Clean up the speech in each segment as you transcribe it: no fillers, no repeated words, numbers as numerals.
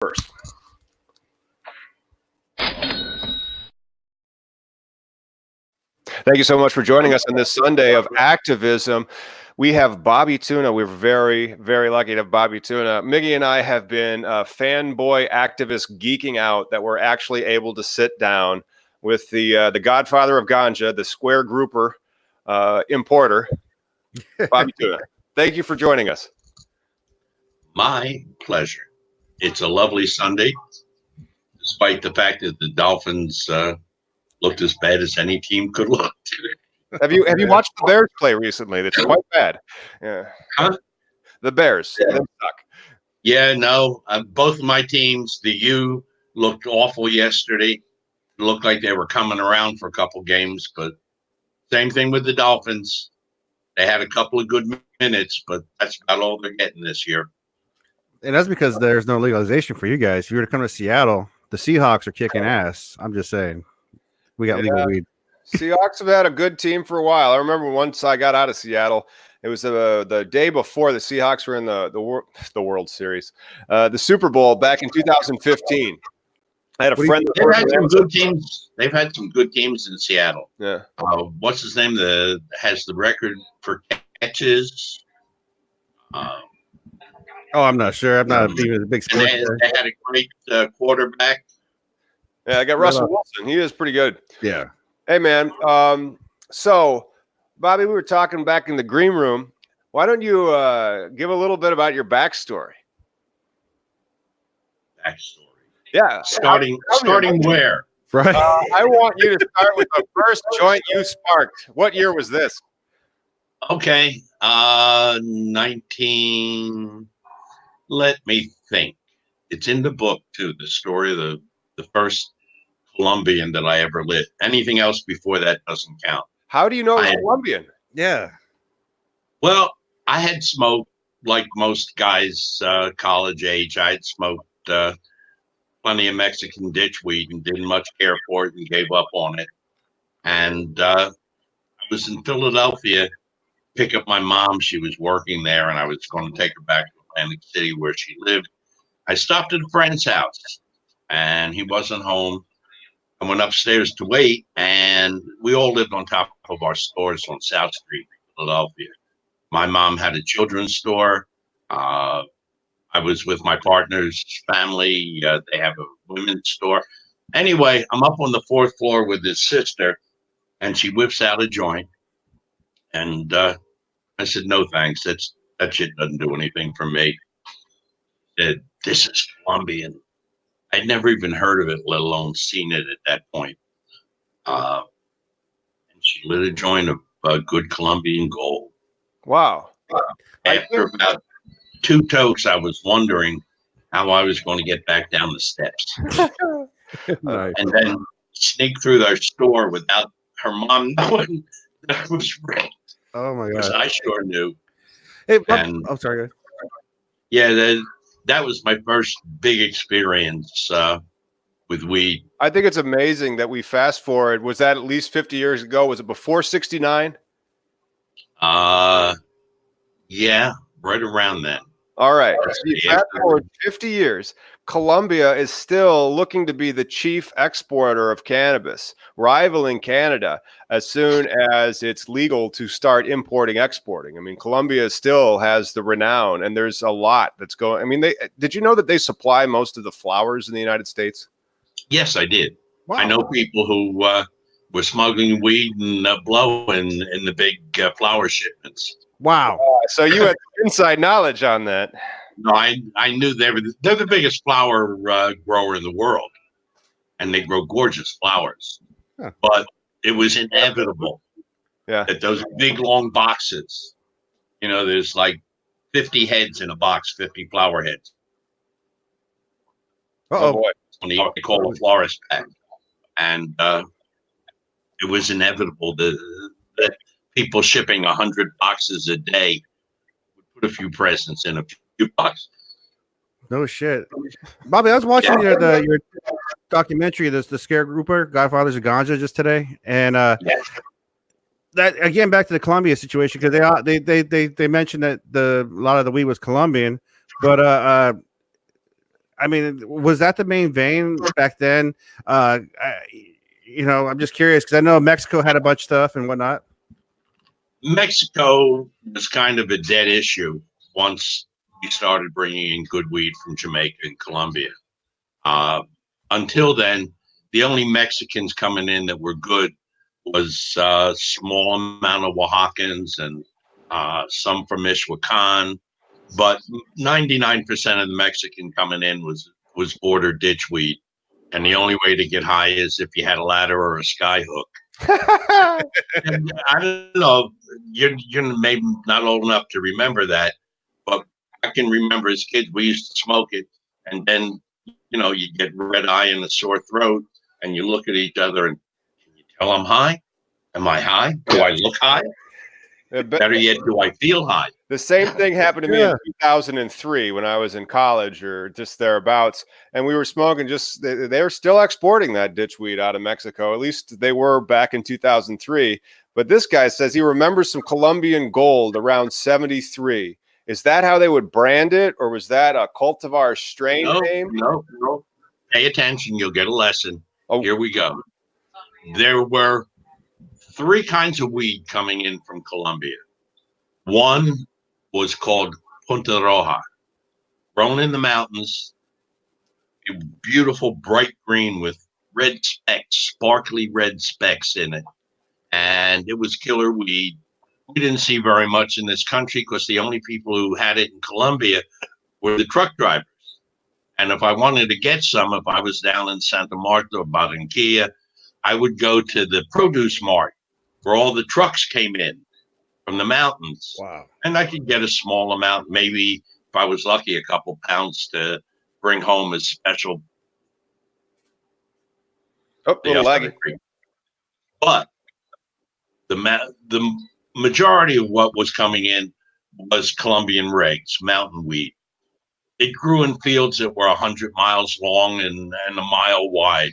first. Thank you so much for joining us on this Sunday of activism. We have Bobby Tuna. We're very, very lucky to have Bobby Tuna. Miggy and I have been fanboy activists geeking out that we're actually able to sit down with the godfather of ganja, the square grouper importer, Bobby Tuna. Thank you for joining us. My pleasure. It's a lovely Sunday, despite the fact that the Dolphins looked as bad as any team could look. Have you watched the Bears play recently? That's quite bad. Yeah. Huh? The Bears. Yeah. They suck. Yeah, no. Both of my teams, the U looked awful yesterday. It looked like they were coming around for a couple games, but same thing with the Dolphins. They had a couple of good minutes, but that's about all they're getting this year. And that's because there's no legalization for you guys. If you were to come to Seattle, the Seahawks are kicking ass. I'm just saying. We got legal weed. Seahawks have had a good team for a while. I remember once I got out of Seattle, it was the day before the Seahawks were in the World Series, the Super Bowl back in 2015. I had a friend. They've had some good teams. They've had some good teams in Seattle. Yeah. What's his name? Has the record for catches. I'm not sure. I'm not even a big sports guy. They had a great quarterback. Yeah, I got Russell Wilson. He is pretty good. Yeah. Hey, man. So, Bobby, we were talking back in the green room. Why don't you give a little bit about your backstory? Backstory. Yeah. Starting where? Right. I want you to start with the first joint you sparked. What year was this? Okay. 19. Let me think. It's in the book, too, the story of the first Colombian that I ever lit. Anything else before that doesn't count. How do you know it's Colombian? Yeah. Well, I had smoked like most guys college age. I had smoked plenty of Mexican ditch weed and didn't much care for it and gave up on it. And I was in Philadelphia, pick up my mom. She was working there, and I was going to take her back to Atlantic City where she lived. I stopped at a friend's house, and he wasn't home. I went upstairs to wait, and we all lived on top of our stores on South Street, Philadelphia. My mom had a children's store. I was with my partner's family. They have a women's store. Anyway, I'm up on the fourth floor with his sister, and she whips out a joint. And I said, no, thanks. That shit doesn't do anything for me. Said, this is Colombian. I'd never even heard of it, let alone seen it at that point. And she lit a joint of good Colombian gold. Wow. After about 2 tokes, I was wondering how I was going to get back down the steps. Nice. And then sneak through their store without her mom knowing that I was raped. Oh, my Because God. I sure knew. Hey, And I'm sorry. yeah, that was my first big experience with weed. I think it's amazing that we fast forward. Was that at least 50 years ago? Was it before 69? Yeah, right around then. All right. So you fast forward 50 years. Colombia is still looking to be the chief exporter of cannabis, rivaling Canada as soon as it's legal to start importing, exporting. I mean, Colombia still has the renown, and there's a lot that's going. I mean, did you know that they supply most of the flowers in the United States? Yes, I did. Wow. I know people who were smuggling weed and blow in the big flower shipments. Wow. So you had inside knowledge on that. No, I knew they're the biggest flower grower in the world, and they grow gorgeous flowers. Huh. But it was inevitable that those big long boxes, there's like 50 heads in a box, 50 flower heads. Oh boy. When they call a florist pack, and it was inevitable that people shipping 100 boxes a day would put a few presents in a few boxes. No shit, Bobby. I was watching your documentary, the Scare Grouper, Godfathers of Ganja, just today, and that again back to the Colombia situation, because they mentioned that a lot of the weed was Colombian, but I mean, was that the main vein back then? I'm just curious because I know Mexico had a bunch of stuff and whatnot. Mexico was kind of a dead issue once we started bringing in good weed from Jamaica and Colombia. Until then, the only Mexicans coming in that were good was a small amount of Oaxacans and some from Michoacan, but 99% of the Mexican coming in was border ditch weed. And the only way to get high is if you had a ladder or a sky hook. And I don't know, you're maybe not old enough to remember that, but I can remember as kids we used to smoke it, and then you get red eye and a sore throat, and you look at each other and can you tell I'm high? Am I high? Do I look high? Better yet, do I feel high? The same thing happened to me in 2003 when I was in college or just thereabouts. And we were smoking they were still exporting that ditch weed out of Mexico. At least they were back in 2003. But this guy says he remembers some Colombian gold around 73. Is that how they would brand it? Or was that a cultivar strain name? No. Pay attention. You'll get a lesson. Oh. Here we go. There were 3 kinds of weed coming in from Colombia. One was called Punta Roja, grown in the mountains, beautiful bright green with red specks, sparkly red specks in it. And it was killer weed. We didn't see very much in this country because the only people who had it in Colombia were the truck drivers. And if I wanted to get some, if I was down in Santa Marta or Barranquilla, I would go to the produce mart where all the trucks came in from the mountains. Wow. And I could get a small amount, maybe if I was lucky, a couple pounds to bring home as special. Oh, a little laggy. But the majority of what was coming in was Colombian regs, mountain wheat. It grew in fields that were 100 miles long and a mile wide.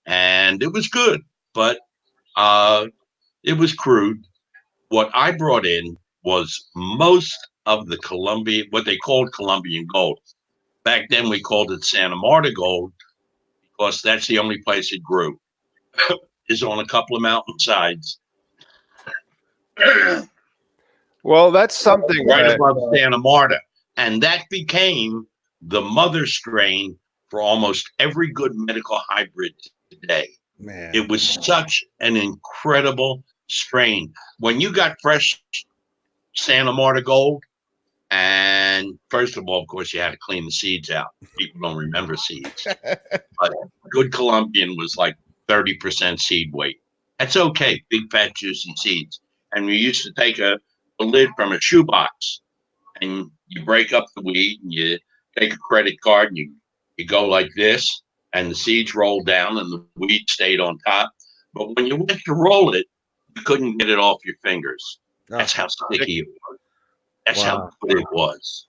And it was good, but it was crude. What I brought in was most of the Colombian, what they called Colombian gold. Back then we called it Santa Marta gold because that's the only place it grew. Is on a couple of mountainsides. Well, that's something right above Santa Marta. And that became the mother strain for almost every good medical hybrid today. Man. It was such an incredible strain. When you got fresh Santa Marta gold, and first of all, of course, you had to clean the seeds out. People don't remember seeds. But good Colombian was like 30% seed weight. That's okay, big fat juicy seeds. And we used to take a lid from a shoebox and you break up the weed and you take a credit card and you go like this and the seeds rolled down and the weed stayed on top. But when you went to roll it, you couldn't get it off your fingers. That's how sticky it was. That's how good it was.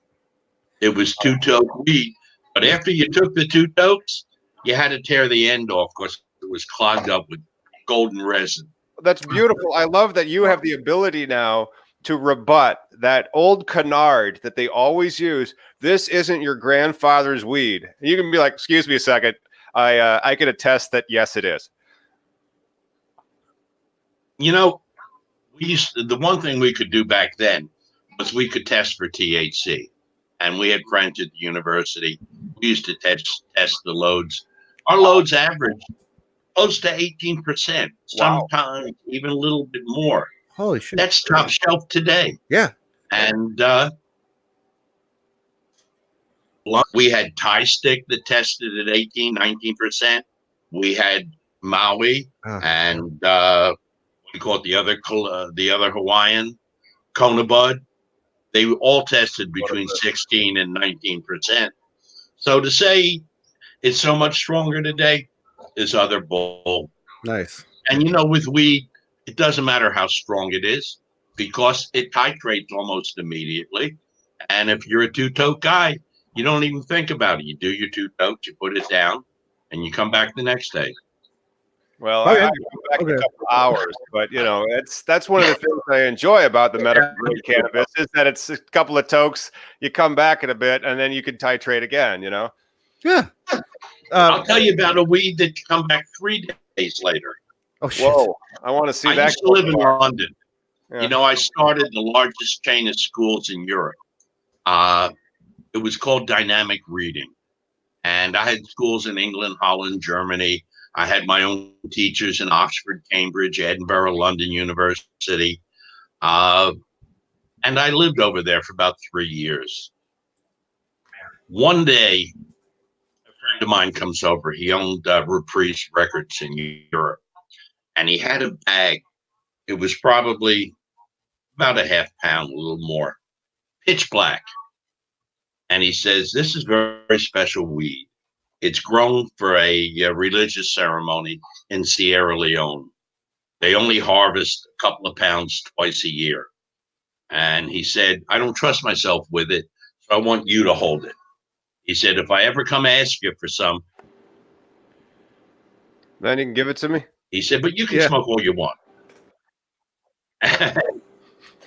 It was two-toke weed. But after you took the 2 tokes, you had to tear the end off because it was clogged up with golden resin. That's beautiful. I love that you have the ability now to rebut that old canard that they always use. This isn't your grandfather's weed. You can be like, excuse me a second. I can attest that, yes, it is. You know, the one thing we could do back then was we could test for THC. And we had friends at the university. We used to test the loads. Our loads averaged close to 18%, sometimes even a little bit more. Holy shit. That's top shelf today. Yeah. And we had Thai stick that tested at 18, 19%. We had Maui and we call it the other Hawaiian, Kona Bud. They all tested between 16 and 19%. So to say it's so much stronger today is other bull. Nice. And with weed, it doesn't matter how strong it is because it titrates almost immediately. And if you're a 2-toke guy, you don't even think about it. You do your 2 tokes, you put it down, and you come back the next day. Well, I come back in a couple hours, but that's one of the things I enjoy about the medical grade cannabis is that it's a couple of tokes, you come back in a bit, and then you can titrate again. Yeah. I'll tell you about a weed that come back 3 days later. Oh shit. Whoa, I want to see I that. used to live in London. Yeah. You know, I started the largest chain of schools in Europe. It was called Dynamic Reading. And I had schools in England, Holland, Germany. I had my own teachers in Oxford, Cambridge, Edinburgh, London University. And I lived over there for about 3 years. One day, a friend of mine comes over. He owned Reprise Records in Europe. And he had a bag. It was probably about a half pound, a little more, pitch black. And he says, this is very special weed. It's grown for a religious ceremony in Sierra Leone. They only harvest a couple of pounds twice a year. And he said, I don't trust myself with it, so I want you to hold it. He said, if I ever come ask you for some, then you can give it to me. he said, but you can smoke all you want. That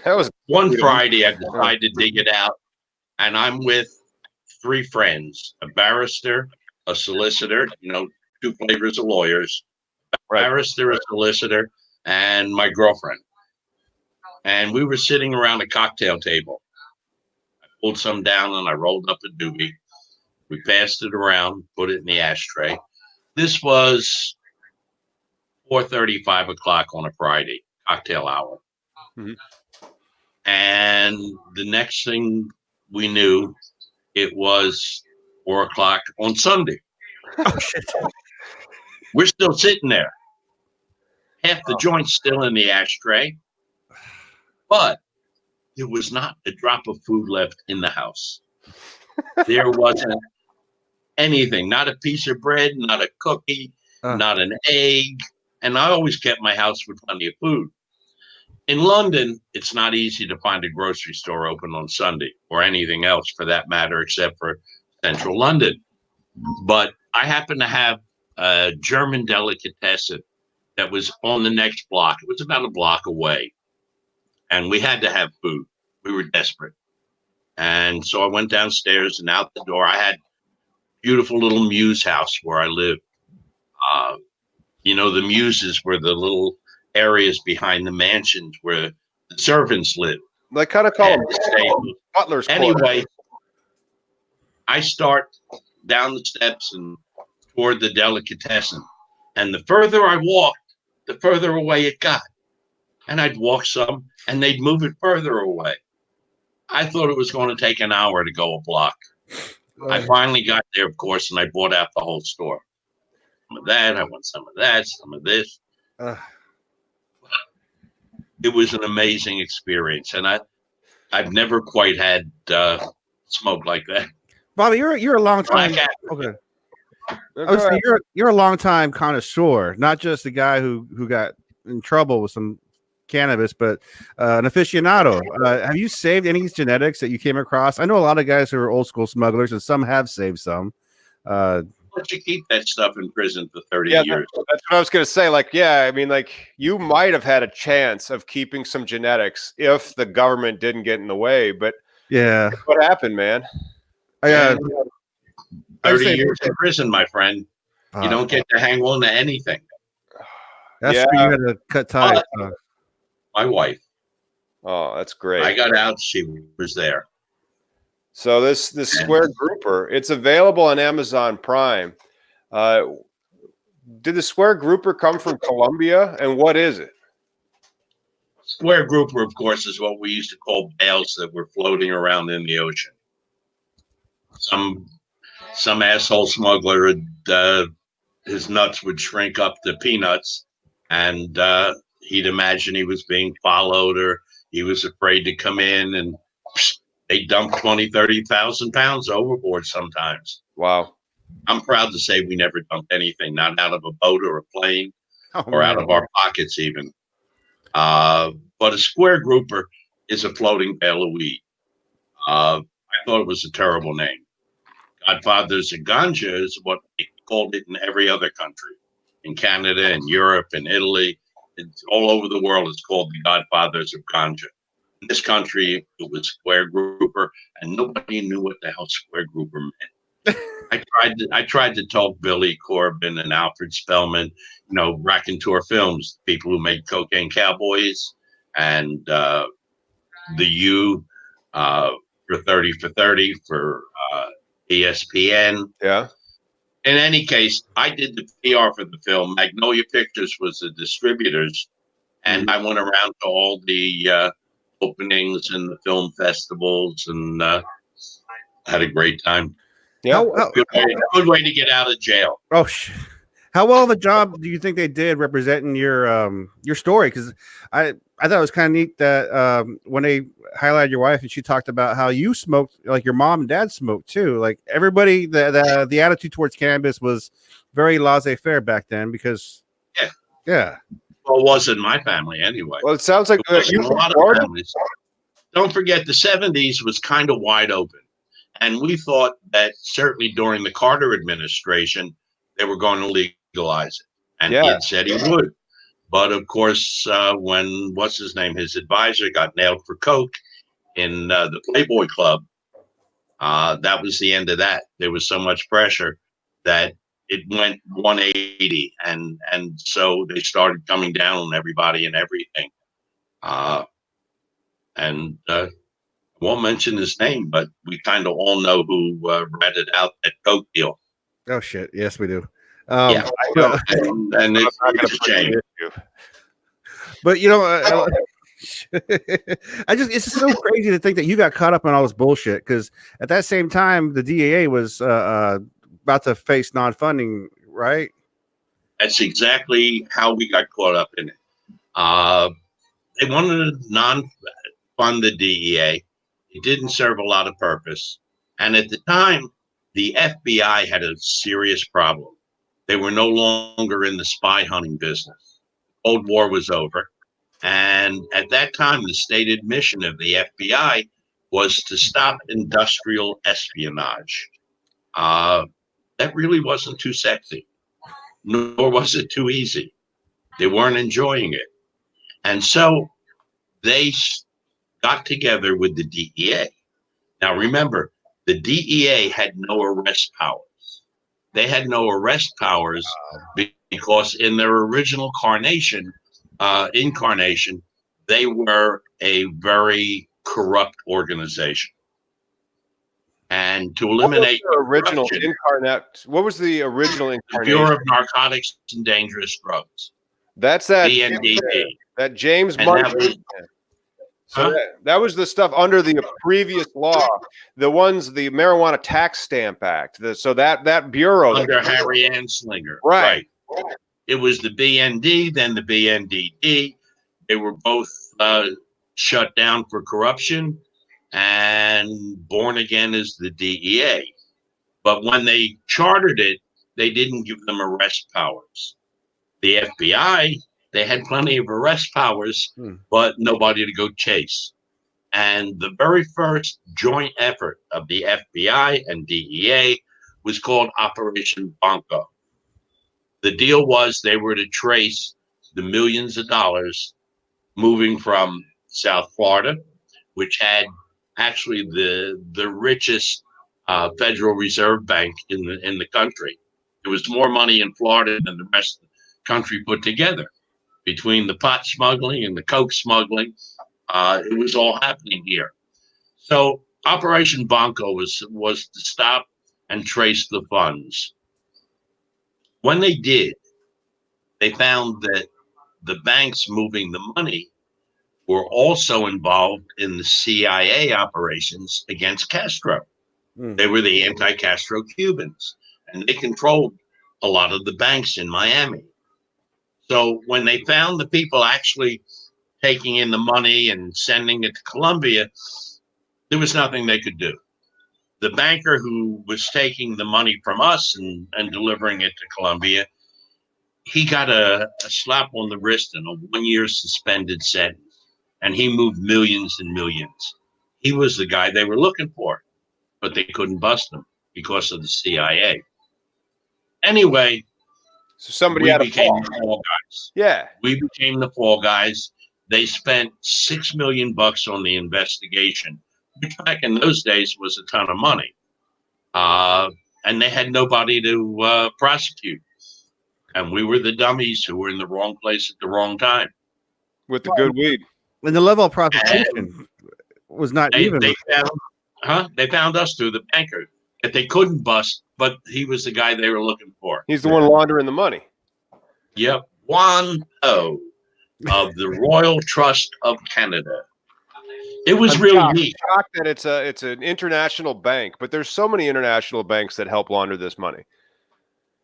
was one Friday. I decided to dig it out, and I'm with 3 friends: a barrister, a solicitor, you know, 2 flavors of lawyers, barrister, a solicitor, and my girlfriend. And we were sitting around a cocktail table. I pulled some down and I rolled up a doobie. We passed it around, put it in the ashtray. This was 4:30, 5 o'clock on a Friday, cocktail hour. Mm-hmm. And the next thing we knew, it was 4 o'clock on Sunday. Oh shit! We're still sitting there. Half the joint's still in the ashtray, but there was not a drop of food left in the house. There wasn't anything, not a piece of bread, not a cookie, not an egg. And I always kept my house with plenty of food. In London, it's not easy to find a grocery store open on Sunday or anything else for that matter, except for central London. But I happened to have a German delicatessen that was on the next block. It was about a block away. And we had to have food. We were desperate. And so I went downstairs and out the door. I had a beautiful little mews house where I lived. You know, the mewses were the little areas behind the mansions where the servants lived. They kind of call them butlers. Anyway, I start down the steps and toward the delicatessen. And the further I walked, the further away it got. And I'd walk some and they'd move it further away. I thought it was going to take an hour to go a block. I finally got there, of course, and I bought out the whole store. Some of that, I want some of that, some of this. It was an amazing experience, and I've never quite had smoke like that. Bobby, you're a long time. Okay. You're a long time connoisseur, not just a guy who got in trouble with some cannabis, but an aficionado. Have you saved any genetics that you came across? I know a lot of guys who are old school smugglers, and some have saved some. But you keep that stuff in prison for 30 years. That's what I was going to say. Like, yeah, I mean, like, you might have had a chance of keeping some genetics if the government didn't get in the way. But yeah, what happened, man? 30 years in prison, my friend. You don't get to hang on to anything. That's where you had to cut ties. My wife. Oh, that's great. I got out. She was there. So this square grouper, it's available on Amazon Prime. Did the square grouper come from Colombia, and what is it? Square grouper, of course, is what we used to call bales that were floating around in the ocean. Some asshole smuggler, his nuts would shrink up to peanuts, and he'd imagine he was being followed, or he was afraid to come in, and they dump 20, 30,000 pounds overboard sometimes. Wow. I'm proud to say we never dumped anything, not out of a boat or a plane or out of our pockets even. But a square grouper is a floating bale of weed. I thought it was a terrible name. Godfathers of Ganja is what they called it in every other country. In Canada, in Europe, in Italy, it's all over the world. It's called the Godfathers of Ganja. In this country, it was square grouper, and nobody knew what the hell square grouper meant. I tried to talk Billy Corbin and Alfred Spellman, Raconteur Films, people who made Cocaine Cowboys and the U for 30 for 30 for ESPN. Yeah. In any case, I did the PR for the film. Magnolia Pictures was the distributors, and I went around to all the openings and the film festivals and had a great time. Yeah. Good way to get out of jail. Oh, how well of a job do you think they did representing your story? Because I thought it was kind of neat that when they highlighted your wife and she talked about how you smoked, like your mom and dad smoked too. Like everybody, the attitude towards cannabis was very laissez-faire back then because yeah. Well, it wasn't my family anyway. Well, it sounds like you a lot of families. Don't forget, the 70s was kind of wide open. And we thought that certainly during the Carter administration, they were going to legalize it. And he had said he would. But of course, when, his advisor got nailed for coke in the Playboy Club, that was the end of that. There was so much pressure that it went 180. And so they started coming down on everybody and everything. I won't mention his name, but we kind of all know who ratted out that coke deal. Oh shit! Yes, we do. Yeah, and it's a shame. But it's just so crazy to think that you got caught up in all this bullshit. Because at that same time, the DEA was about to face non-funding, right? That's exactly how we got caught up in it. They wanted to non-fund the DEA. It didn't serve a lot of purpose. And at the time, the FBI had a serious problem. They were no longer in the spy hunting business. Cold War was over. And at that time, the stated mission of the FBI was to stop industrial espionage. That really wasn't too sexy, nor was it too easy. They weren't enjoying it. And so they got together with the DEA. Now, remember, the DEA had no arrest powers. They had no arrest powers because in their original incarnation, they were a very corrupt organization. And to eliminate what was the original incarnation? The Bureau of Narcotics and Dangerous Drugs. That's that BNDD. That James Martin. That was the stuff under the previous law, the Marijuana Tax Stamp Act. So that bureau under Harry Anslinger, right? It was the BND, then the BNDD. They were both shut down for corruption and born again as the DEA. But when they chartered it, they didn't give them arrest powers. The FBI, they had plenty of arrest powers, but nobody to go chase. And the very first joint effort of the FBI and DEA was called Operation Bonko. The deal was they were to trace the millions of dollars moving from South Florida, which had actually the richest Federal Reserve Bank in the country. There was more money in Florida than the rest of the country put together. Between the pot smuggling and the coke smuggling, it was all happening here. So Operation Bonko was to stop and trace the funds. When they did, they found that the banks moving the money were also involved in the CIA operations against Castro. They were the anti-Castro Cubans, and they controlled a lot of the banks in Miami. So when they found the people actually taking in the money and sending it to Colombia, there was nothing they could do. The banker who was taking the money from us and delivering it to Colombia, he got a slap on the wrist and a 1-year suspended sentence. And he moved millions and millions. He was the guy they were looking for, but they couldn't bust him because of the CIA. Anyway, so somebody became the fall guys. Yeah. We became the fall guys. They spent $6 million on the investigation, which back in those days was a ton of money. and they had nobody to prosecute. And we were the dummies who were in the wrong place at the wrong time. With the good weed. And the level of prosecution was not even. They found us through the banker that they couldn't bust, but he was the guy they were looking for. He's the one laundering the money. Yep. Juan O of the Royal Trust of Canada. It was really neat. I'm shocked that it's an international bank, but there's so many international banks that help launder this money.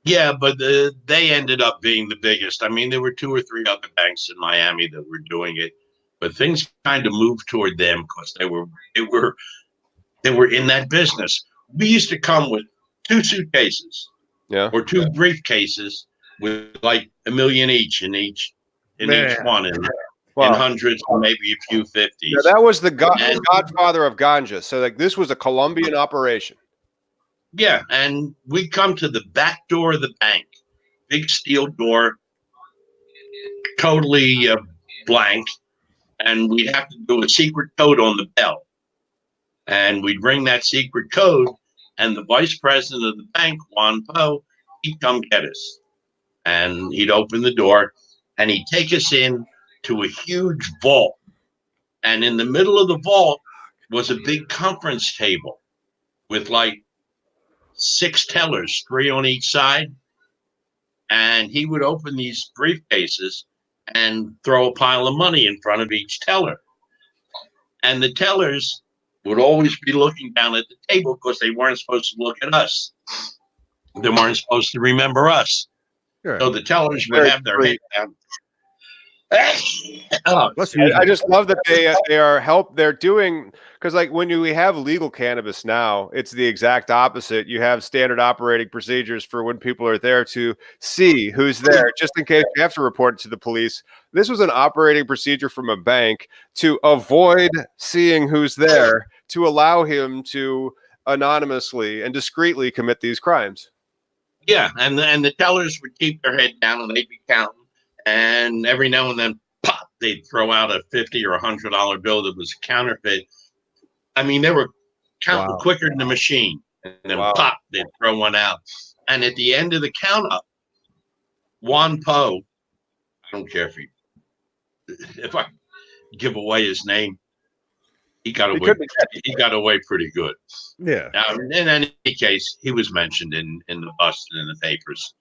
Yeah, but they ended up being the biggest. I mean, there were 2 or 3 other banks in Miami that were doing it, but things kind of moved toward them because they were in that business. We used to come with 2 suitcases, or 2 briefcases with like $1 million each in each one, and hundreds, or maybe a few 50s. Yeah, that was the godfather of ganja. So like this was a Colombian operation. Yeah, and we come to the back door of the bank, big steel door, totally blank, and we'd have to do a secret code on the bell. And we'd ring that secret code, and the vice president of the bank, Juan Po, he'd come get us. And he'd open the door, and he'd take us in to a huge vault. And in the middle of the vault was a big conference table with like 6 tellers, 3 on each side. And he would open these briefcases and throw a pile of money in front of each teller. And the tellers would always be looking down at the table because they weren't supposed to look at us. They weren't supposed to remember us. Sure. So the tellers would have their head down. I just love that they're doing, because like when we have legal cannabis now, it's the exact opposite. You have standard operating procedures for when people are there to see who's there, just in case you have to report it to the police. This was an operating procedure from a bank to avoid seeing who's there, to allow him to anonymously and discreetly commit these crimes. Yeah, and the tellers would keep their head down and they'd be counting. And every now and then, pop, they'd throw out a $50 or $100 bill that was counterfeit. I mean, they were counting quicker than the machine. And then pop, they'd throw one out. And at the end of the count up, Juan Po, I don't care if I give away his name, he got away pretty good. Yeah. Now, in any case, he was mentioned in the bust and in the papers.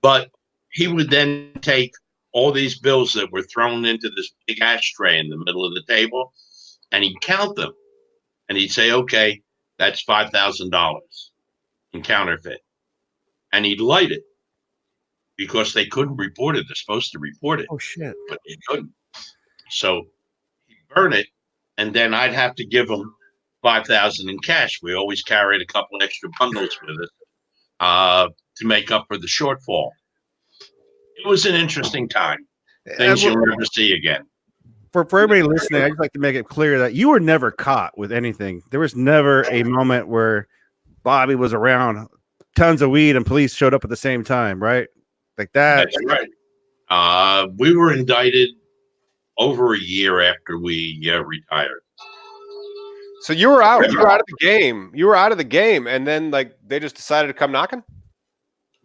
But he would then take all these bills that were thrown into this big ashtray in the middle of the table, and he'd count them. And he'd say, okay, that's $5,000 in counterfeit. And he'd light it because they couldn't report it. They're supposed to report it. Oh, shit. But they couldn't. So he'd burn it, and then I'd have to give him $5,000 in cash. We always carried a couple extra bundles with us to make up for the shortfall. It was an interesting time. Things you'll never see again. For everybody listening, I'd just like to make it clear that you were never caught with anything. There was never a moment where Bobby was around tons of weed and police showed up at the same time, right? Like that. That's right. We were indicted over a year after we retired. So you were out. You were out of the game. You were out of the game, and then like they just decided to come knocking.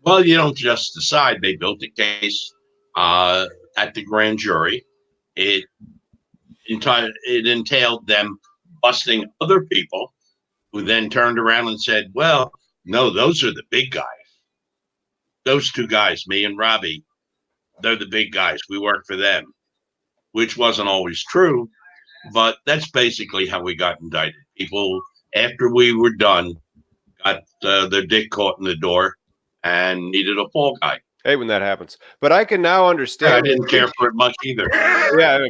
Well, you don't just decide. They built a case at the grand jury. It entailed them busting other people, who then turned around and said, "Well, no, those are the big guys. Those 2 guys, me and Robbie, they're the big guys. We work for them," which wasn't always true, but that's basically how we got indicted. People, after we were done, got their dick caught in the door and needed a fall guy. Hate when that happens, but I can now understand. I didn't care for it much either. Yeah,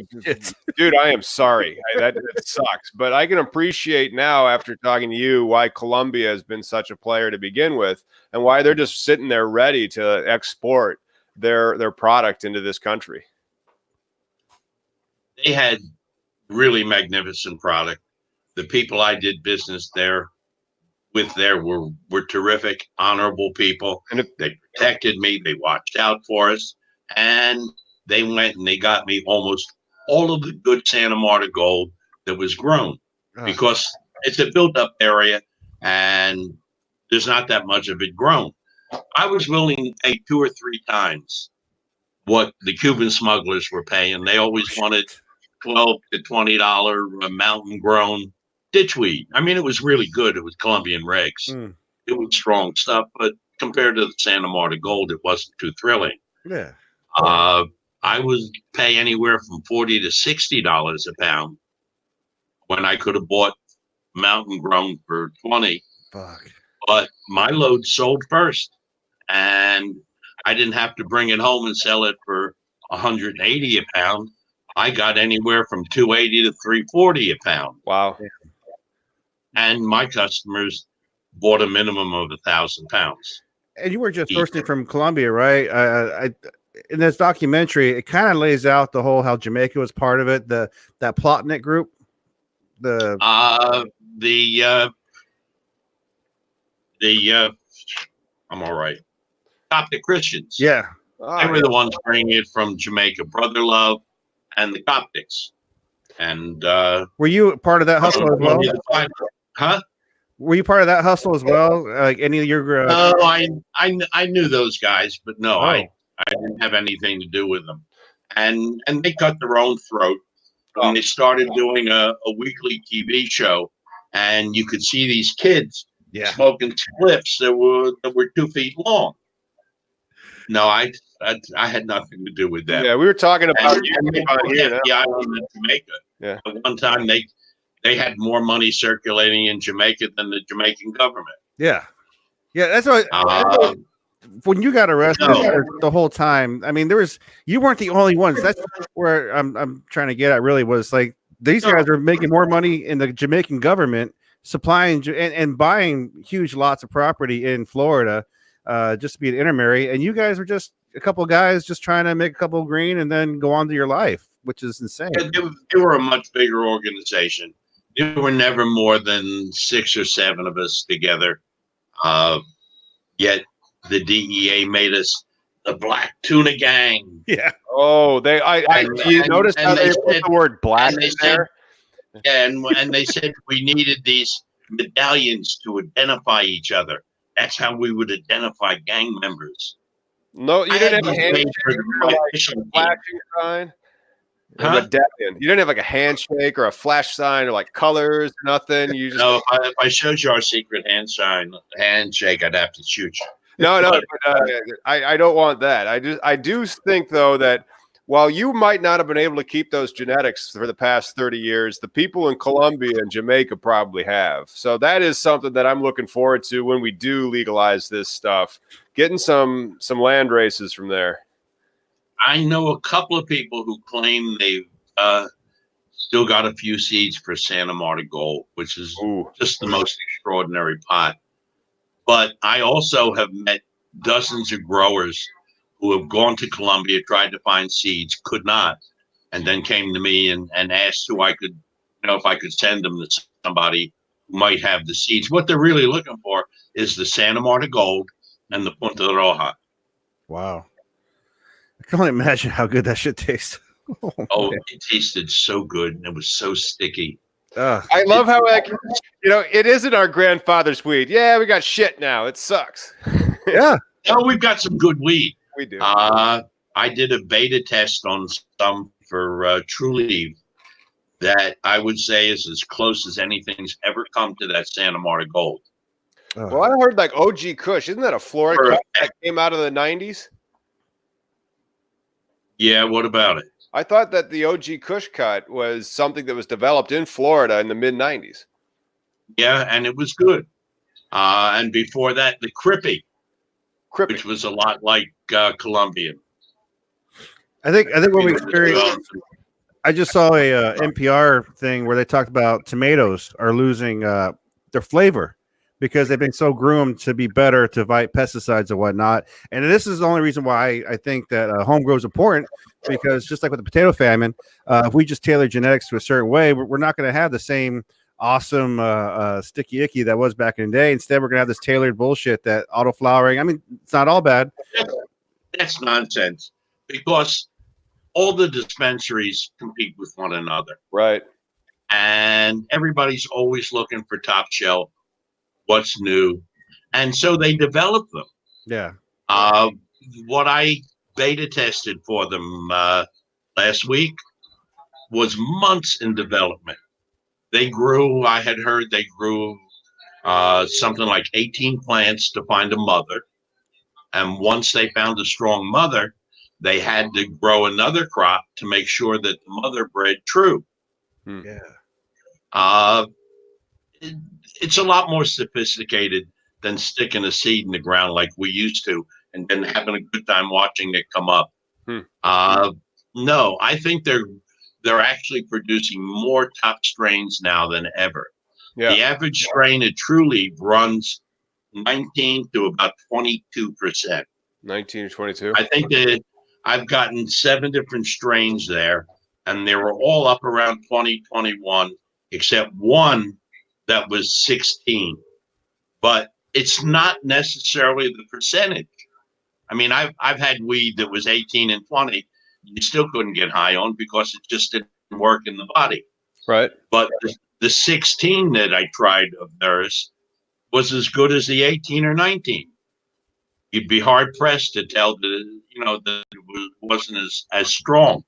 dude, I am sorry. That sucks, but I can appreciate now, after talking to you, why Colombia has been such a player to begin with, and why they're just sitting there ready to export their product into this country. They had really magnificent product. The people I did business with there were terrific, honorable people. And they protected me. They watched out for us. And they went and they got me almost all of the good Santa Marta gold that was grown, because it's a built-up area and there's not that much of it grown. I was willing to pay 2 or 3 times what the Cuban smugglers were paying. They always wanted $12 to $20 mountain grown ditchweed. I mean, it was really good. It was Colombian regs. It was strong stuff, but compared to the Santa Marta Gold, it wasn't too thrilling. Yeah. I was pay anywhere from $40 to $60 a pound when I could have bought mountain grown for 20. Fuck. But my load sold first, and I didn't have to bring it home and sell it for 180 a pound. I got anywhere from 280 to 340 a pound. Wow. And my customers bought a minimum of 1,000 pounds. And you were just sourcing from Colombia, right? In this documentary, it kind of lays out the whole how Jamaica was part of it. That Plotnik group. I'm all right. Coptic Christians. Yeah. They were the ones bringing it from Jamaica, Brother Love and the Coptics. And were you part of that hustle as well? Huh? Were you part of that hustle as well? Like any of your? No, I knew those guys, but no, I didn't have anything to do with them. And they cut their own throat. And they started doing a weekly TV show, and you could see these kids smoking spliffs that were 2 feet long. No, I had nothing to do with that. Yeah, we were talking about the island of Jamaica. Yeah. At one time, they had more money circulating in Jamaica than the Jamaican government. Yeah, that's what. When you got arrested the whole time, I mean, you weren't the only ones. That's where I'm trying to get at. Really, was like these guys are making more money in the Jamaican government, supplying and buying huge lots of property in Florida, just to be an intermediary. And you guys were just a couple of guys just trying to make a couple of green and then go on to your life, which is insane. They were a much bigger organization. There were never more than 6 or 7 of us together. Yet the DEA made us the Black Tuna Gang. Yeah. Oh, you noticed how they put the word black in there? And they said we needed these medallions to identify each other. That's how we would identify gang members. No, you didn't have a handshake flashing sign. Huh? You didn't have like a handshake or a flash sign or like colors, nothing. You just if I showed you our secret handshake, I'd have to shoot you. No, I don't want that. I do think though that while you might not have been able to keep those genetics for the past 30 years, the people in Colombia and Jamaica probably have. So that is something that I'm looking forward to when we do legalize this stuff, getting some land races from there. I know a couple of people who claim they've still got a few seeds for Santa Marta Gold, which is just the most extraordinary pot. But I also have met dozens of growers who have gone to Colombia, tried to find seeds, could not, and then came to me and asked who I could, if I could send them to somebody who might have the seeds. What they're really looking for is the Santa Marta Gold and the Punta Roja. Wow. I can only imagine how good that shit tastes. It tasted so good, and it was so sticky. I love how, it isn't our grandfather's weed. Yeah, we got shit now. It sucks. Yeah. No, we've got some good weed. We do. I did a beta test on some for True Leaf that I would say is as close as anything's ever come to that Santa Marta Gold. Well, I heard like OG Kush. Isn't that a Florida cut that came out of the 90s? Yeah, what about it? I thought that the OG Kush cut was something that was developed in Florida in the mid-90s. Yeah, and it was good. And before that, the Crippy, which was a lot like Colombian. I think what we experienced. I just saw a NPR thing where they talked about tomatoes are losing their flavor because they've been so groomed to be better to fight pesticides and whatnot. And this is the only reason why I think that home grow is important, because just like with the potato famine, if we just tailor genetics to a certain way, we're not going to have the same awesome sticky icky that was back in the day. Instead, we're going to have this tailored bullshit that auto flowering. I mean, it's not all bad. That's nonsense, because all the dispensaries compete with one another. Right. And everybody's always looking for top shelf, what's new. And so they develop them. Yeah. What I beta tested for them last week was months in development. They grew, I had heard they grew something like 18 plants to find a mother. And once they found a strong mother, they had to grow another crop to make sure that the mother bred true. Yeah. It's a lot more sophisticated than sticking a seed in the ground like we used to and then having a good time watching it come up. No, I think they're actually producing more top strains now than ever. Yeah. The average strain of True Leaf runs 19 to about 22%. 19 to 22. I think that I've gotten 7 different strains there, and they were all up around 20, 21, except one that was 16. But it's not necessarily the percentage. I mean, I've had weed that was 18 and 20. You still couldn't get high on because it just didn't work in the body. Right. But the 16 that I tried of theirs was as good as the 18 or 19. You'd be hard pressed to tell that it wasn't as strong.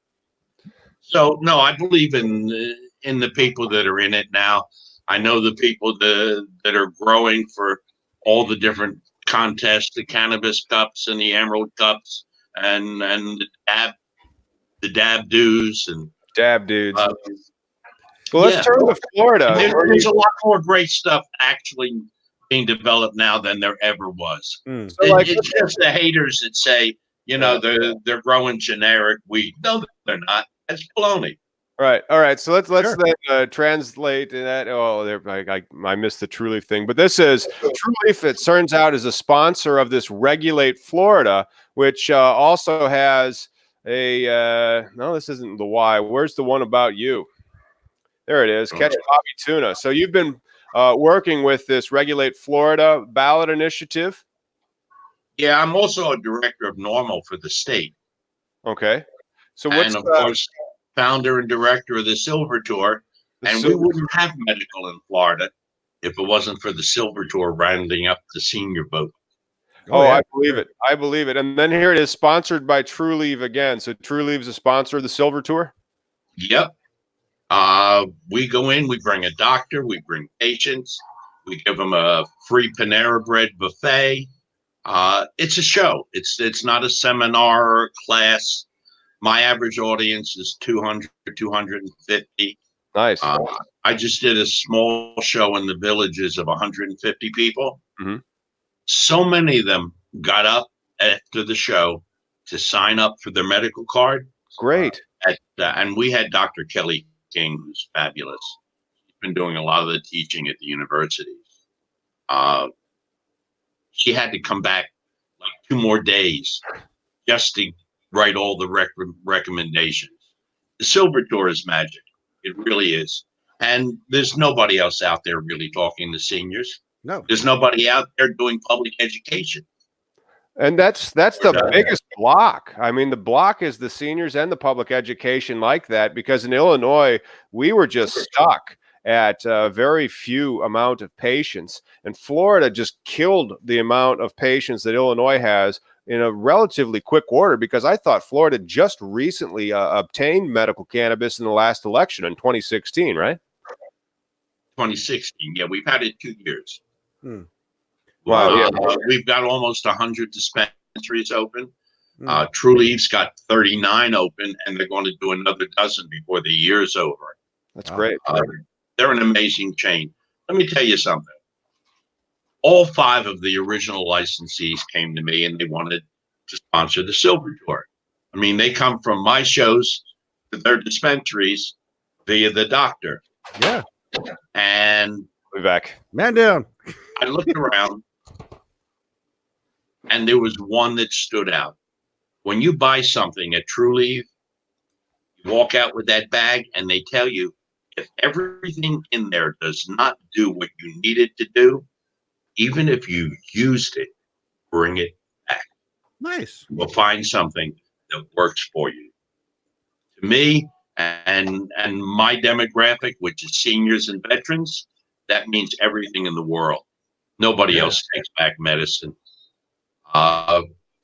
So no, I believe in the people that are in it now. I know the people that are growing for all the different contests, the Cannabis Cups and the Emerald Cups, and the dab dues and dab dudes. Well, let's turn to Florida. There's a lot more great stuff actually being developed now than there ever was. So it's just the haters that say, they're growing generic weed. No, they're not. That's baloney. Right. All right. So let's then translate that. Oh, I missed the True Leaf thing, but this is True Leaf. It turns out is a sponsor of this Regulate Florida, which also has a. No, this isn't the Y. Where's the one about you? There it is. Catch Bobby Tuna. So you've been working with this Regulate Florida ballot initiative. Yeah, I'm also a director of NORML for the state. Okay. So and of course, founder and director of the Silver Tour. And we wouldn't have medical in Florida if it wasn't for the Silver Tour rounding up the senior vote. Oh, yeah. I believe it. I believe it. And then here it is, sponsored by True Leaf again. So True Leaf is a sponsor of the Silver Tour? Yep. We go in, we bring a doctor, we bring patients, we give them a free Panera Bread buffet. It's a show. It's not a seminar or a class. My average audience is 200, 250. Nice. I just did a small show in the Villages of 150 people. Mm-hmm. So many of them got up after the show to sign up for their medical card. Great. And we had Dr. Kelly King, who's fabulous. She's been doing a lot of the teaching at the universities. She had to come back like 2 more days just to write all the recommendations. The Silver Tour is magic. It really is. And there's nobody else out there really talking to seniors. No. There's nobody out there doing public education. And that's the biggest block. I mean, the block is the seniors and the public education like that, because in Illinois, we were just stuck at a very few amount of patients. And Florida just killed the amount of patients that Illinois has in a relatively quick order, because I thought Florida just recently obtained medical cannabis in the last election in 2016, right? 2016. Yeah, we've had it 2 years. Wow. Yeah. We've got almost 100 dispensaries open. True Leaf's got 39 open, and they're going to do another dozen before the year's over. That's great. They're an amazing chain. Let me tell you something. All 5 of the original licensees came to me and they wanted to sponsor the Silver Tour. I mean, they come from my shows to their dispensaries via the doctor. Yeah. And we're back. Man down. I looked around and there was one that stood out. When you buy something at True Leaf, you walk out with that bag and they tell you, if everything in there does not do what you need it to do, even if you used it, bring it back. Nice. We'll find something that works for you. To me and my demographic, which is seniors and veterans, that means everything in the world. Nobody else takes back medicine.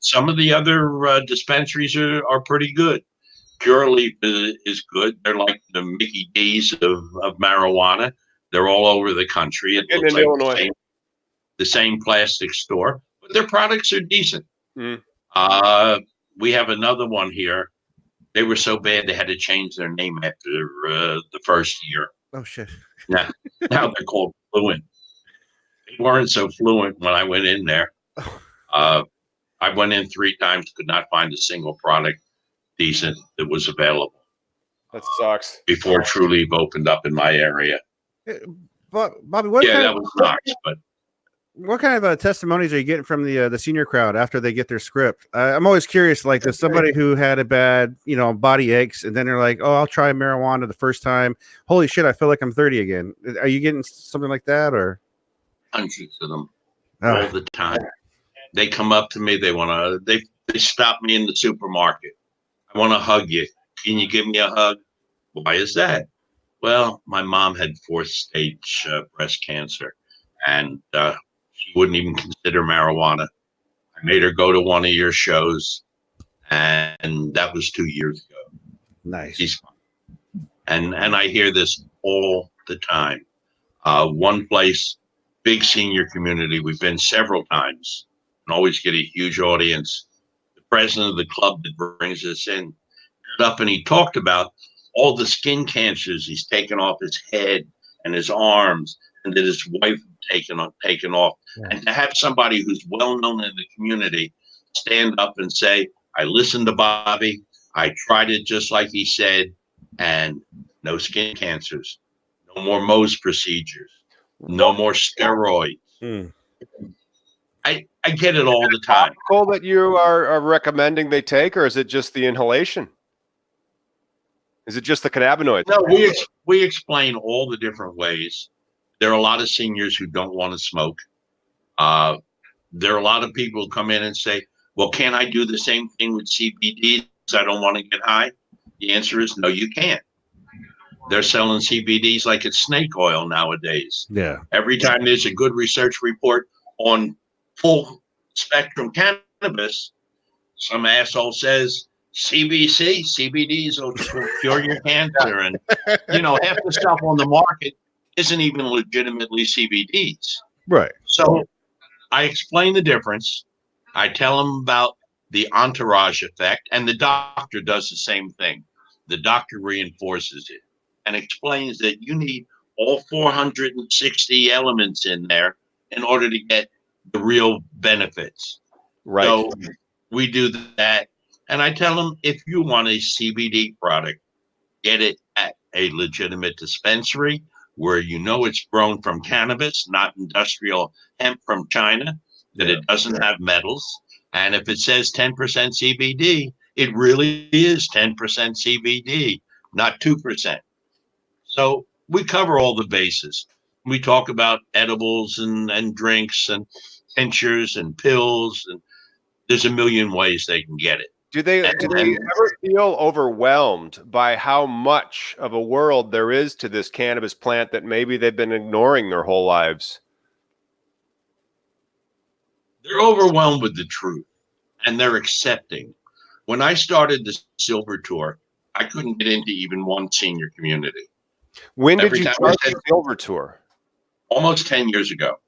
Some of the other dispensaries are pretty good. Pure Leaf is good. They're like the Mickey D's of marijuana. They're all over the country. It looks like the same plastic store, but their products are decent. Mm. We have another one here. They were so bad they had to change their name after the first year. Oh shit! Now they're called Fluent. They weren't so fluent when I went in there. I went in 3 times, could not find a single product decent that was available. That sucks. Before True Leaf opened up in my area. But Bobby, that was nice. But what kind of testimonies are you getting from the senior crowd after they get their script? I'm always curious. Like, there's somebody who had a bad, body aches, and then they're like, "Oh, I'll try marijuana the first time. Holy shit, I feel like I'm 30 again." Are you getting something like that, or hundreds of them all the time? They come up to me. They stop me in the supermarket. I want to hug you. Can you give me a hug? Why is that? Well, my mom had 4th stage breast cancer, and she wouldn't even consider marijuana. I made her go to one of your shows, and that was 2 years ago. Nice. She's fine. And I hear this all the time. One place, big senior community. We've been several times and always get a huge audience. The president of the club that brings us in got up and he talked about all the skin cancers he's taken off his head and his arms, and that his wife taken off. Yeah. And to have somebody who's well known in the community stand up and say, "I listened to Bobby, I tried it just like he said, and no skin cancers, no more Mohs procedures, no more steroids." I get it all the time. That you are recommending they take, or is it just the inhalation? Is it just the cannabinoids? No, we explain all the different ways. There are a lot of seniors who don't want to smoke. There are a lot of people who come in and say, "Well, can I do the same thing with CBDs? I don't want to get high." The answer is no, you can't. They're selling CBDs like it's snake oil nowadays. Yeah. Every time there's a good research report on full spectrum cannabis, some asshole says CBDs will cure your cancer, and half the stuff on the market isn't even legitimately CBDs. Right. So I explain the difference. I tell them about the entourage effect, and the doctor does the same thing. The doctor reinforces it and explains that you need all 460 elements in there in order to get the real benefits. Right. So we do that. And I tell them, if you want a CBD product, get it at a legitimate dispensary where it's grown from cannabis, not industrial hemp from China, that it doesn't have metals. And if it says 10% CBD, it really is 10% CBD, not 2%. So we cover all the bases. We talk about edibles and drinks and tinctures and pills, and there's a million ways they can get it. Do they ever feel overwhelmed by how much of a world there is to this cannabis plant that maybe they've been ignoring their whole lives? They're overwhelmed with the truth, and they're accepting. When I started the Silver Tour, I couldn't get into even one senior community. When did you start the Silver Tour? Almost 10 years ago.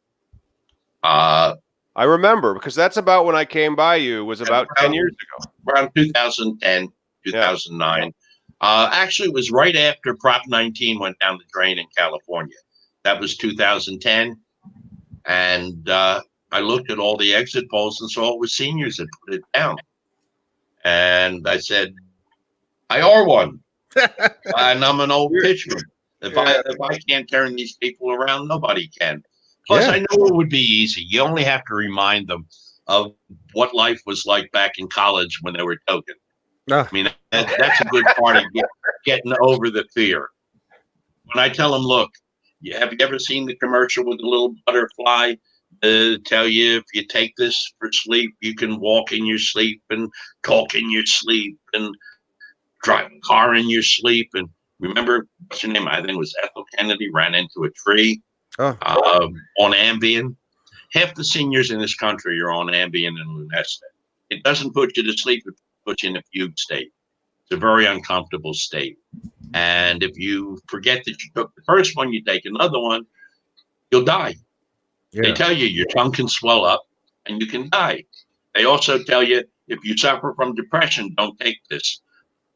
I remember, because that's about when I came by you, was about 10 years ago. Around 2010, 2009. Actually, it was right after Prop 19 went down the drain in California. That was 2010. And I looked at all the exit polls and saw it was seniors that put it down. And I said, I are one. And I'm an old pitchman. If I can't turn these people around, nobody can. Plus, I know it would be easy. You only have to remind them of what life was like back in college when they were token. I mean, that's a good part of getting over the fear. When I tell them, look, have you ever seen the commercial with the little butterfly tell you if you take this for sleep, you can walk in your sleep and talk in your sleep and drive a car in your sleep? And remember, what's her name? I think it was Ethel Kennedy, ran into a tree on Ambien. Half the seniors in this country are on Ambien and Lunesta. It doesn't put you to sleep, it puts you in a fugue state. It's a very uncomfortable state. And if you forget that you took the first one, you take another one, you'll die. Yeah. They tell you your tongue can swell up and you can die. They also tell you if you suffer from depression, don't take this.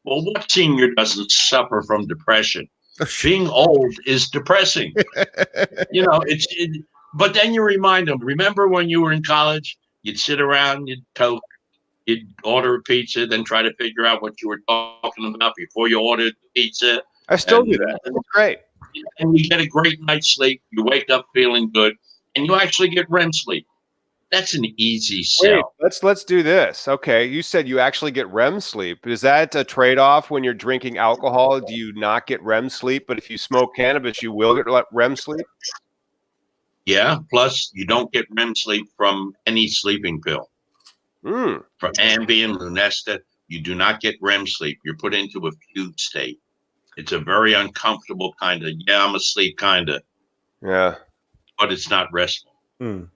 Well, what senior doesn't suffer from depression? Being old is depressing. But then you remind them, remember when you were in college, you'd sit around, you'd toke, you'd order a pizza, then try to figure out what you were talking about before you ordered the pizza. I still do that. It's great. And you get a great night's sleep. You wake up feeling good, and you actually get REM sleep. That's an easy sell. Wait, let's do this. Okay, you said you actually get REM sleep. Is that a trade-off when you're drinking alcohol? Do you not get REM sleep? But if you smoke cannabis, you will get REM sleep? Yeah, plus you don't get REM sleep from any sleeping pill. From Ambien, Lunesta, you do not get REM sleep. You're put into a fugue state. It's a very uncomfortable kind of, I'm asleep kind of. Yeah. But it's not restful. And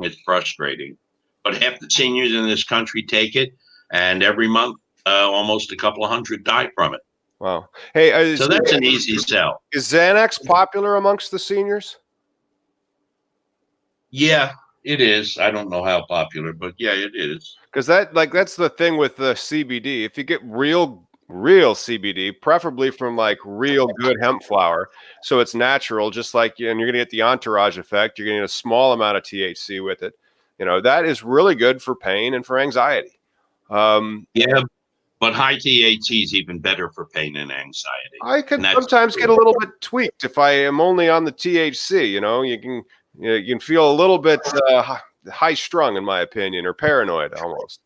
it's frustrating. But half the seniors in this country take it, and every month, almost a couple of hundred die from it. Wow. Hey, so that's an easy sell. Is Xanax popular amongst the seniors? Yeah, it is. I don't know how popular, but yeah, it is. Because that's the thing with the CBD. If you get real CBD, preferably from like real good hemp flower, so it's natural, just like, and you're gonna get the entourage effect. You're gonna get a small amount of THC with it. That is really good for pain and for anxiety. Yeah, but high THC is even better for pain and anxiety. I can sometimes get a little bit tweaked if I am only on the THC. You can feel a little bit high strung, in my opinion, or paranoid almost.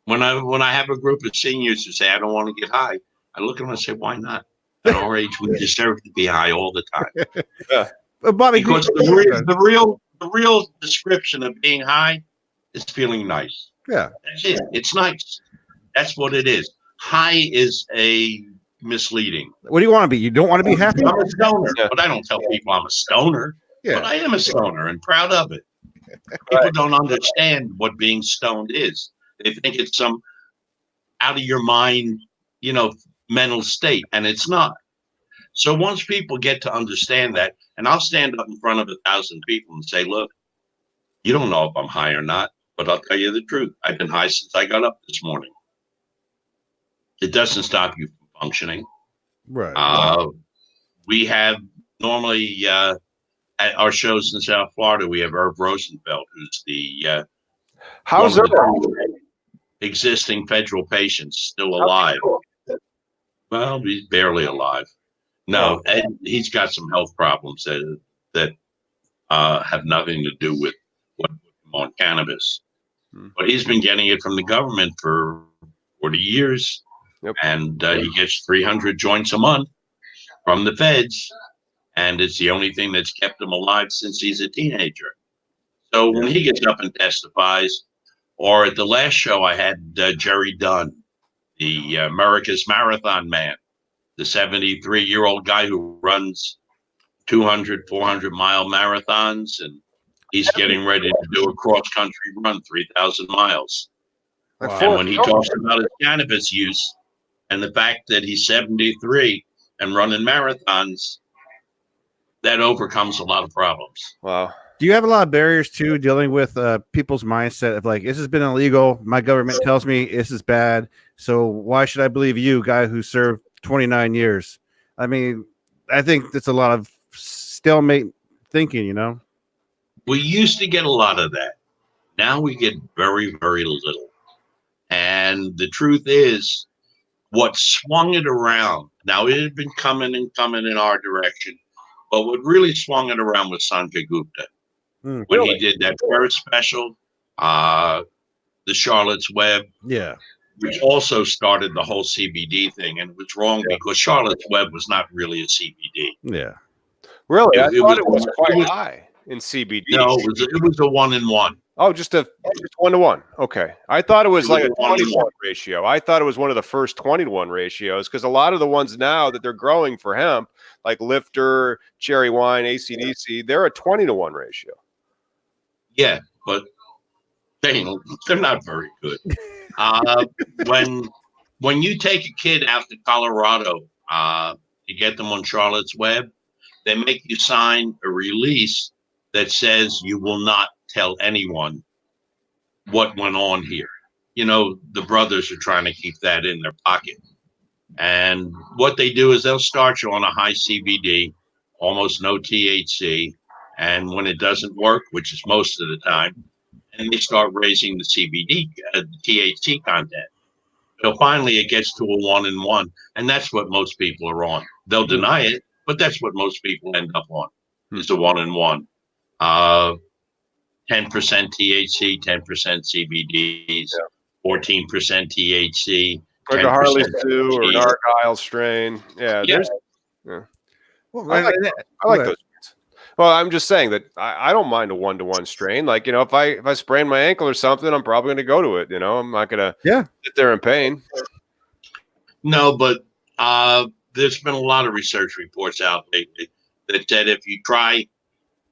When I have a group of seniors who say I don't want to get high, I look at them and say, why not? At our age, we deserve to be high all the time. Yeah, Bobby, because the real description of being high is feeling nice. Yeah, that's it. It's nice. That's what it is. High is a misleading. What do you want to be? You don't want to be happy? I'm a stoner, but I don't tell people I'm a stoner. Yeah. But I am a stoner and proud of it. People don't understand what being stoned is. They think it's some out of your mind, mental state, and it's not. So once people get to understand that, and I'll stand up in front of 1,000 people and say, look, you don't know if I'm high or not, but I'll tell you the truth. I've been high since I got up this morning. It doesn't stop you from functioning. Right. We have normally at our shows in South Florida, we have Irv Rosenfeld, who's the how's existing federal patients still alive. Well, he's barely alive. No, and he's got some health problems that have nothing to do with what put him on cannabis. But he's been getting it from the government for 40 years. Yep. And he gets 300 joints a month from the feds. And it's the only thing that's kept him alive since he's a teenager. So when he gets up and testifies, or at the last show I had Jerry Dunn, the America's Marathon man, the 73-year-old guy who runs 200, 400-mile marathons, and he's getting ready to do a cross-country run, 3,000 miles. Wow. And when he talks about his cannabis use and the fact that he's 73 and running marathons, that overcomes a lot of problems. Wow. Do you have a lot of barriers too, dealing with people's mindset of like, this has been illegal. My government tells me this is bad. So why should I believe you, guy who served 29 years? I mean, I think that's a lot of stalemate thinking, We used to get a lot of that. Now we get very, very little. And the truth is, what swung it around, now it had been coming in our direction, but what really swung it around was Sanjay Gupta. When he did that first special, the Charlotte's Web, which also started the whole CBD thing, and it was wrong because Charlotte's Web was not really a CBD. Yeah, really, I thought it was quite high in CBD. No, it was a 1-in-1. Oh, just 1-to-1. Okay, I thought it was like a 20-to-1 ratio. I thought it was one of the first 20-to-1 ratios because a lot of the ones now that they're growing for hemp, like Lifter, Cherry Wine, ACDC, they're a 20-to-1 ratio. Yeah, but they're not very good. Uh, when when you take a kid out to Colorado, you get them on Charlotte's Web, they make you sign a release that says you will not tell anyone what went on here. You know, the brothers are trying to keep that in their pocket. And what they do is they'll start you on a high CBD, almost no THC. And when it doesn't work, which is most of the time, and they start raising the CBD, THC content. So finally it gets to a 1-in-1. And that's what most people are on. They'll deny it, but that's what most people end up on is a 1-in-1. 10% THC, 10% CBDs, 14% THC. Like a Harley Sue or an Argyle strain. Yeah, there's. Yeah. Well, I like those. Well, I'm just saying that I don't mind a 1-to-1 strain. Like, you know, if I sprain my ankle or something, I'm probably going to go to it. You know, I'm not going to sit there in pain. No, but there's been a lot of research reports out lately that said if you try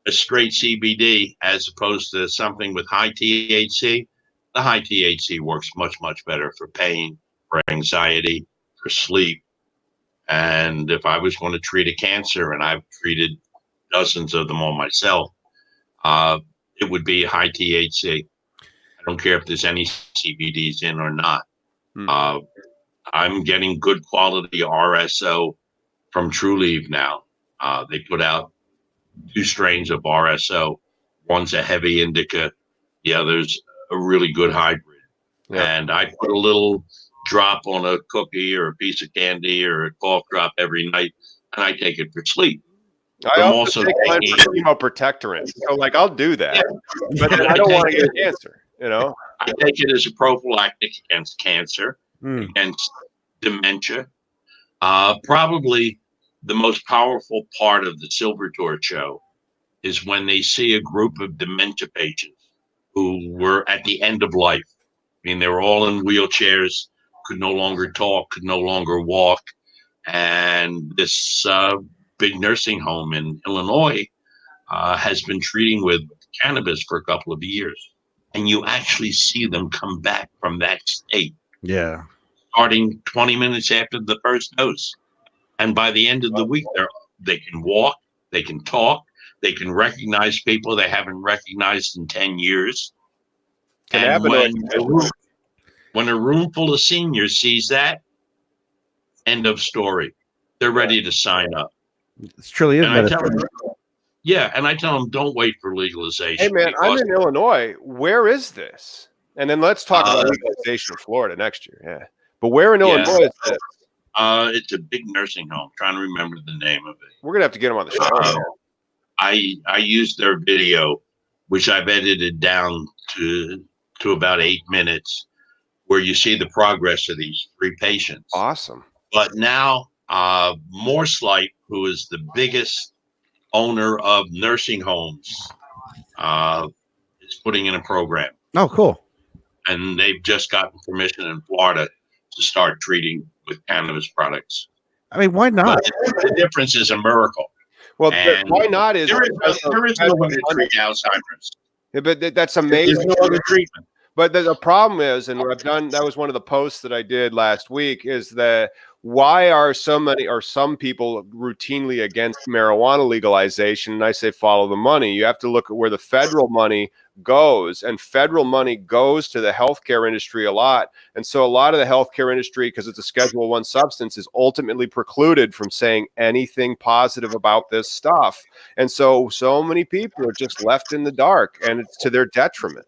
a straight CBD as opposed to something with high THC, the high THC works much, much better for pain, for anxiety, for sleep. And if I was going to treat a cancer, and I've treated dozens of them on myself, it would be high THC. I don't care if there's any CBDs in or not. I'm getting good quality RSO from Trulieve now. They put out 2 strains of RSO. One's a heavy indica, the other's a really good hybrid. Yep. And I put a little drop on a cookie or a piece of candy or a cough drop every night, and I take it for sleep. I also take mine for chemoprotectorant. So, like, I'll do that, but then I don't want to get cancer. You know, I take it as a prophylactic against cancer, against dementia. Probably the most powerful part of the Silver Torch show is when they see a group of dementia patients who were at the end of life. I mean, they were all in wheelchairs, could no longer talk, could no longer walk. And this big nursing home in Illinois has been treating with cannabis for a couple of years. And you actually see them come back from that state. Yeah. Starting 20 minutes after the first dose. And by the end of the week, they can walk, they can talk, they can recognize people they haven't recognized in 10 years. And when a room full of seniors sees that, end of story. They're ready to sign up. It's truly is. And I tell them, and I tell them, don't wait for legalization. Hey, man, I'm in Illinois. Where is this? And then let's talk about legalization in Florida next year. Yeah. But where in Illinois is this? It's a big nursing home. I'm trying to remember the name of it. We're going to have to get them on the show. I used their video, which I've edited down to about 8 minutes, where you see the progress of these 3 patients. Awesome. But now Morse-Light, who is the biggest owner of nursing homes, is putting in a program. Oh, cool. And they've just gotten permission in Florida to start treating with cannabis products. I mean, why not? But the difference is a miracle. Well, why not? There is no way to treat Alzheimer's. Yeah, but that's amazing. There's no other treatment. But the problem is, and what I've done, that was one of the posts that I did last week, is that why are some people routinely against marijuana legalization? And I say, follow the money. You have to look at where the federal money goes, and federal money goes to the healthcare industry a lot. And so a lot of the healthcare industry, because it's a Schedule I substance, is ultimately precluded from saying anything positive about this stuff. And so many people are just left in the dark, and it's to their detriment.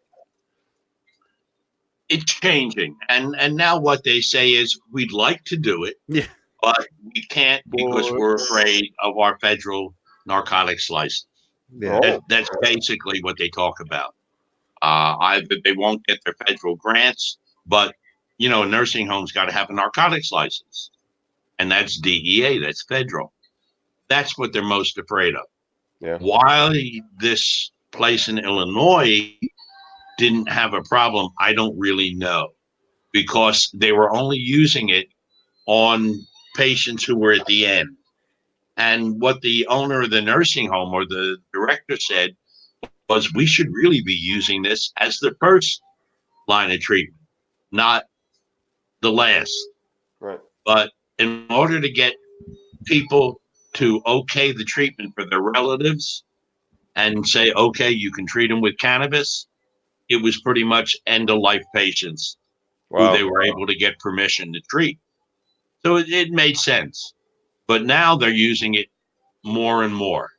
It's changing, and now what they say is we'd like to do it, but we can't because we're afraid of our federal narcotics license. Yeah. That's basically what they talk about. They won't get their federal grants, but a nursing home's got to have a narcotics license, and that's DEA, that's federal. That's what they're most afraid of. Yeah. Why this place in Illinois didn't have a problem, I don't really know, because they were only using it on patients who were at the end. And what the owner of the nursing home or the director said was we should really be using this as the first line of treatment, not the last. Right. But in order to get people to okay the treatment for their relatives and say, okay, you can treat them with cannabis, it was pretty much end of life patients who they were able to get permission to treat. So it made sense. But now they're using it more and more.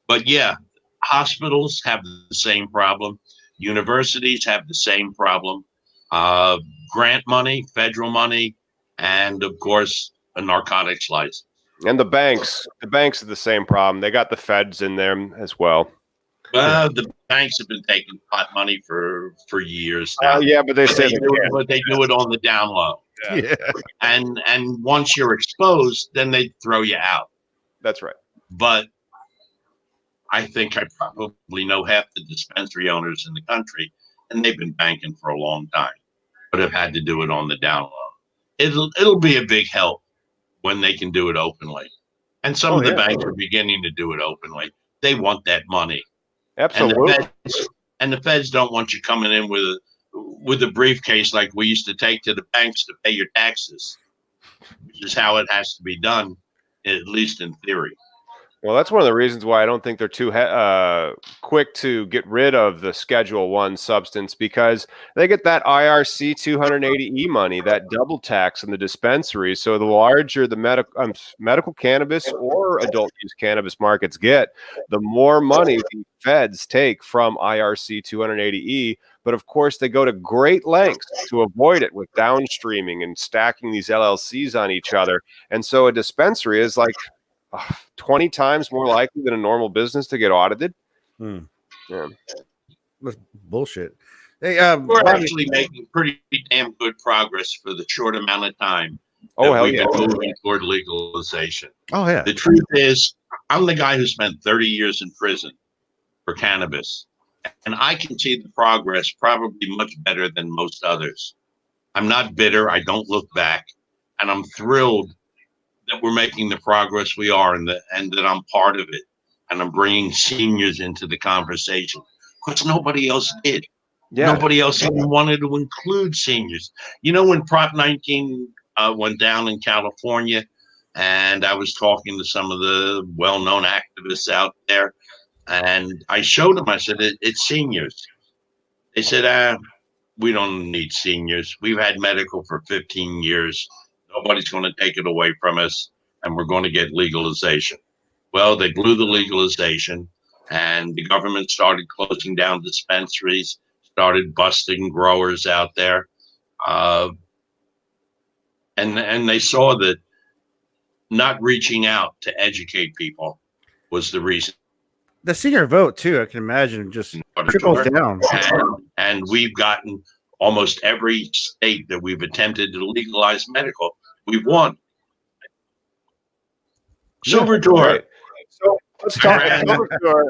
But yeah, hospitals have the same problem. Universities have the same problem. Grant money, federal money, and of course, a narcotics license. And the banks are the same problem. They got the feds in there as well. Well, the banks have been taking pot money for years now. Yeah, but they do it on the down low. Yeah. And once you're exposed, then they throw you out. That's right. But I think I probably know half the dispensary owners in the country, and they've been banking for a long time, but have had to do it on the down low. It'll be a big help when they can do it openly. And some of the banks are beginning to do it openly. They want that money. Absolutely. And the feds don't want you coming in with a briefcase like we used to take to the banks to pay your taxes, which is how it has to be done, at least in theory. Well, that's one of the reasons why I don't think they're too quick to get rid of the Schedule 1 substance, because they get that IRC 280E money, that double tax in the dispensary. So the larger the medical cannabis or adult use cannabis markets get, the more money the feds take from IRC 280E. But of course, they go to great lengths to avoid it with downstreaming and stacking these LLCs on each other. And so a dispensary is like 20 times more likely than a normal business to get audited. Yeah. That's bullshit. Hey, we're actually making pretty damn good progress for the short amount of time we've been moving toward legalization. Oh, yeah. The truth is, I'm the guy who spent 30 years in prison for cannabis, and I can see the progress probably much better than most others. I'm not bitter. I don't look back, and I'm thrilled that we're making the progress we are, and that I'm part of it, and I'm bringing seniors into the conversation, because nobody else did. Yeah. Nobody else even wanted to include seniors. You know, when Prop 19 went down in California, and I was talking to some of the well-known activists out there, and I showed them, I said, it's seniors. They said, we don't need seniors. We've had medical for 15 years. Nobody's going to take it away from us, and we're going to get legalization. Well, they blew the legalization, and the government started closing down dispensaries, started busting growers out there. And they saw that not reaching out to educate people was the reason. The senior vote, too, I can imagine, just trickles down. And we've gotten almost every state that we've attempted to legalize medical, we've won. Silver Tour. Right. So let's talk Silver Tour.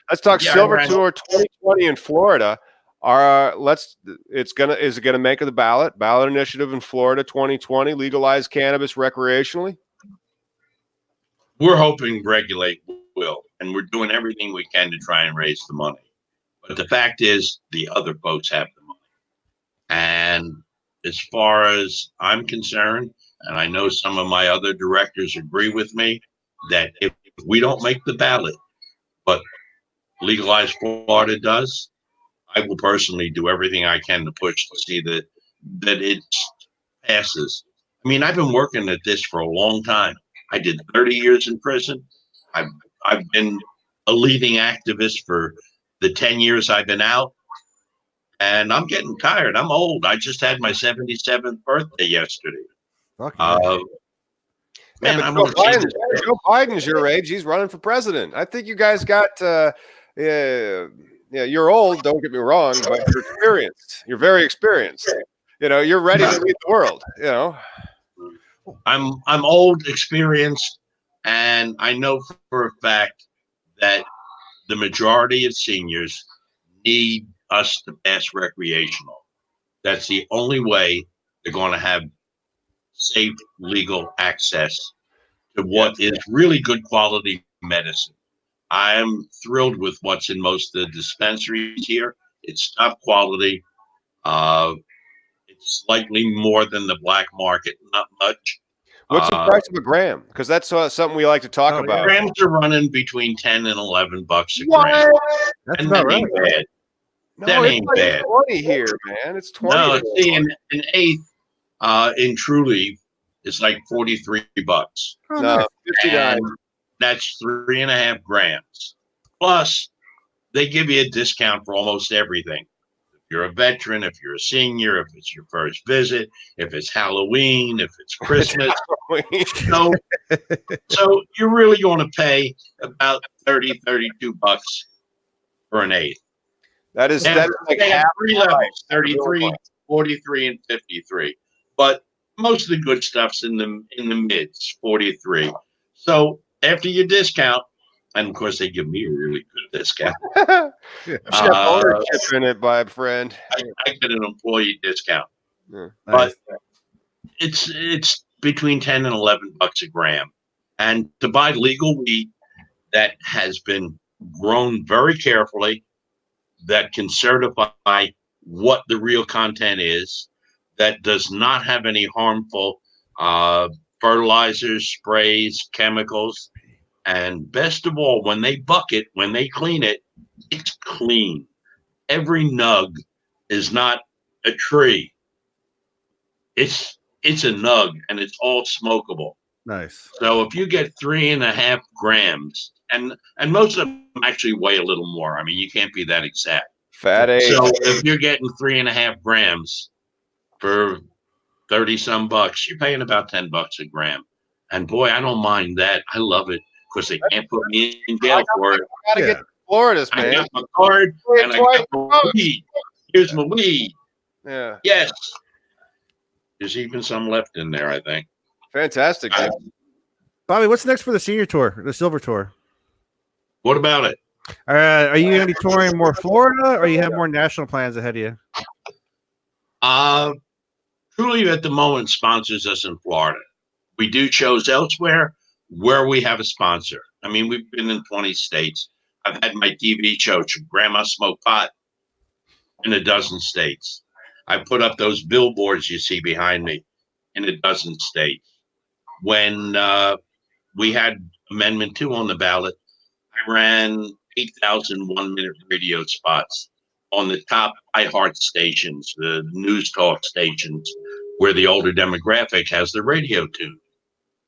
Let's talk Silver Tour 2020 in Florida. Is it gonna make the ballot initiative in Florida 2020 legalize cannabis recreationally? We're hoping regulate will, and we're doing everything we can to try and raise the money. But the fact is, the other folks have the money. And as far as I'm concerned, and I know some of my other directors agree with me, that if we don't make the ballot, but legalized Florida does, I will personally do everything I can to push to see that it passes. I mean, I've been working at this for a long time. I did 30 years in prison. I've been a leading activist for the 10 years I've been out. And I'm getting tired. I'm old. I just had my 77th birthday yesterday. Man, Joe Biden's your age. He's running for president. I think you guys got you're old, don't get me wrong, but you're experienced. You're very experienced. You know, you're ready to lead the world, you know. I'm old, experienced, and I know for a fact that the majority of seniors need us to pass recreational. That's the only way they're going to have safe, legal access to what is really good quality medicine. I am thrilled with what's in most of the dispensaries here. It's top quality. It's slightly more than the black market, not much. What's the price of a gram? Because that's something we like to talk about. Grams are running between 10 and 11 bucks a What? gram. That's And about that right. ain't bad. No, That it's ain't like bad. 20 here, man. It's 20. No, see, an eighth in True Leaf is like 43 bucks. Oh, No, nice. 59. And that's 3.5 grams. Plus, they give you a discount for almost everything. If you're a veteran, if you're a senior, if it's your first visit, if it's Halloween, if it's Christmas. So you're really going to pay about 30, 32 bucks for an eighth. That's like they have half 3 price. levels, 33, 43, and 53. But most of the good stuff's in the mids, 43. So after your discount, and of course they give me a really good discount. You should have ownership in it, by a friend. I get an employee discount. Yeah. But it's between 10 and 11 bucks a gram. And to buy legal weed that has been grown very carefully, that can certify what the real content is, that does not have any harmful fertilizers, sprays, chemicals, and best of all, when they bucket, when they clean it, it's clean. Every nug is not a tree. It's a nug, and it's all smokable. Nice. So if you get 3.5 grams, and most of them actually weigh a little more. I mean, you can't be that exact. Fat age. So if you're getting 3.5 grams for 30 some bucks, you're paying about 10 bucks a gram. And boy, I don't mind that. I love it because they can't put me in jail for it. I gotta get to Florida's, man. I got my card and I got my weed. Here's my weed. Yeah. Yes. There's even some left in there, I think. Fantastic. Dude. Bobby, what's next for the senior tour, the silver tour? What about it? Are you going to be touring more Florida, or you have more national plans ahead of you? Truly, at the moment, sponsors us in Florida. We do shows elsewhere where we have a sponsor. I mean, we've been in 20 states. I've had my TV show, Grandma Smoke Pot, in a dozen states. I put up those billboards you see behind me in a dozen states. When we had Amendment 2 on the ballot, I ran 8,000 one-minute radio spots on the top iHeart stations, the news talk stations, where the older demographic has their radio tuned.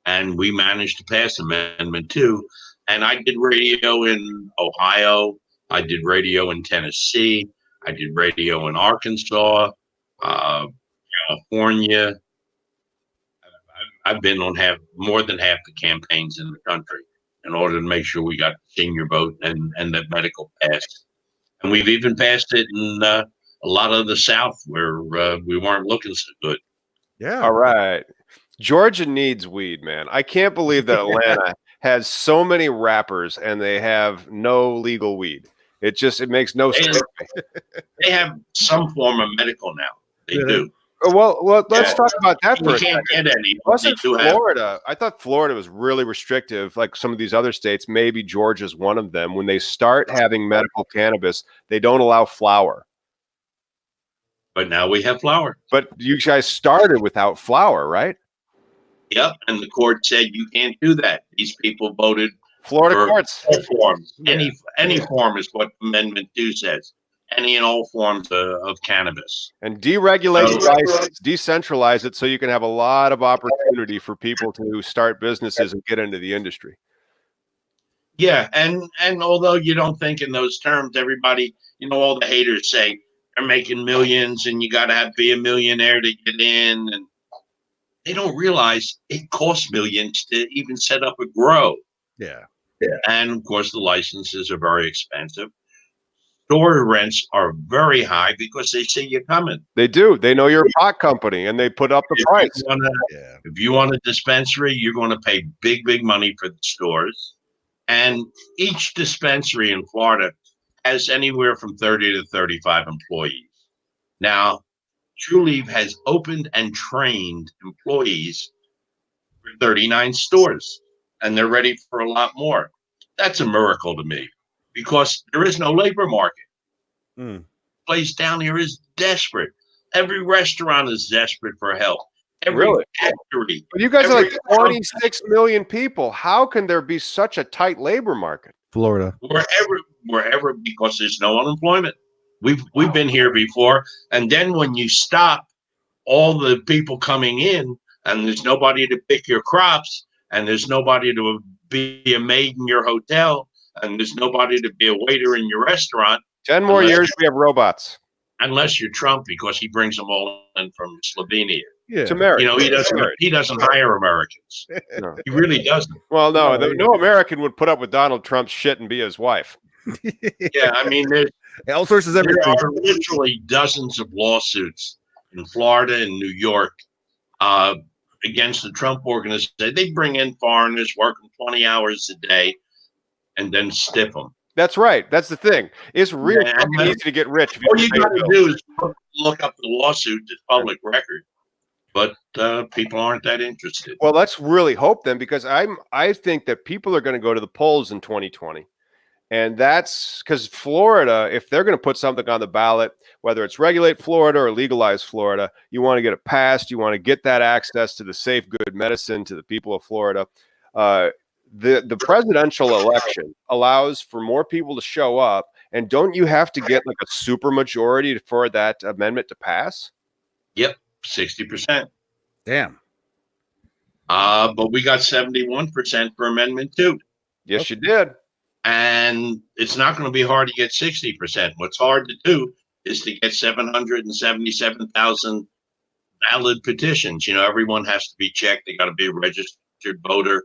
And we managed to pass Amendment 2. And I did radio in Ohio. I did radio in Tennessee. I did radio in Arkansas, California. I've been on more than half the campaigns in the country in order to make sure we got the senior vote and the medical passed. And we've even passed it in a lot of the South where we weren't looking so good. Yeah. All right. Georgia needs weed, man. I can't believe that Atlanta has so many rappers and they have no legal weed. It makes no sense. They have some form of medical now. They do. Well, let's talk about that for a second. You can't get any. Wasn't Florida? I thought Florida was really restrictive, like some of these other states. Maybe Georgia's one of them. When they start having medical cannabis, they don't allow flower. But now we have flower. But you guys started without flower, right? Yep, and the court said you can't do that. These people voted Florida courts. All forms. Yeah. Any form is what Amendment 2 says. Any and all forms of cannabis. And deregulate the license, decentralize it so you can have a lot of opportunity for people to start businesses and get into the industry. Yeah, and although you don't think in those terms, everybody, all the haters say they're making millions and you got to be a millionaire to get in. And they don't realize it costs millions to even set up a grow. Yeah. And of course, the licenses are very expensive. Store rents are very high because they see you coming. They do. They know you're a pot company and they put up the price. If you want a dispensary, you're going to pay big, big money for the stores. And each dispensary in Florida has anywhere from 30 to 35 employees. Now, True Leaf has opened and trained employees for 39 stores, and they're ready for a lot more. That's a miracle to me because there is no labor market. Mm. Place down here is desperate. Every restaurant is desperate for help. Every Really? factory. But you guys are like every 26 million people. How can there be such a tight labor market? Florida. wherever, because there's no unemployment. We've been here before, and then when you stop all the people coming in, and there's nobody to pick your crops, and there's nobody to be a maid in your hotel, and there's nobody to be a waiter in your restaurant. 10 more years, we have robots. Unless you're Trump, because he brings them all in from Slovenia. Yeah. To marry. You know, he doesn't hire Americans. No. He really doesn't. Well, no American would put up with Donald Trump's shit and be his wife. Yeah, I mean, Outsources there everything. are literally dozens of lawsuits in Florida and New York against the Trump organization. They bring in foreigners working 20 hours a day and then stiff them. That's right. That's the thing. It's really easy to get rich. All you got to do is look up the lawsuit. It's public record. But people aren't that interested. Well, let's really hope then, because I think that people are going to go to the polls in 2020. And that's because Florida, if they're going to put something on the ballot, whether it's regulate Florida or legalize Florida, you want to get it passed. You want to get that access to the safe, good medicine to the people of Florida. The presidential election allows for more people to show up. And don't you have to get like a super majority for that amendment to pass? Yep, 60%. Damn. But we got 71% for Amendment 2. Yes, you did. And it's not going to be hard to get 60%. What's hard to do is to get 777,000 valid petitions. You know, everyone has to be checked. They got to be a registered voter.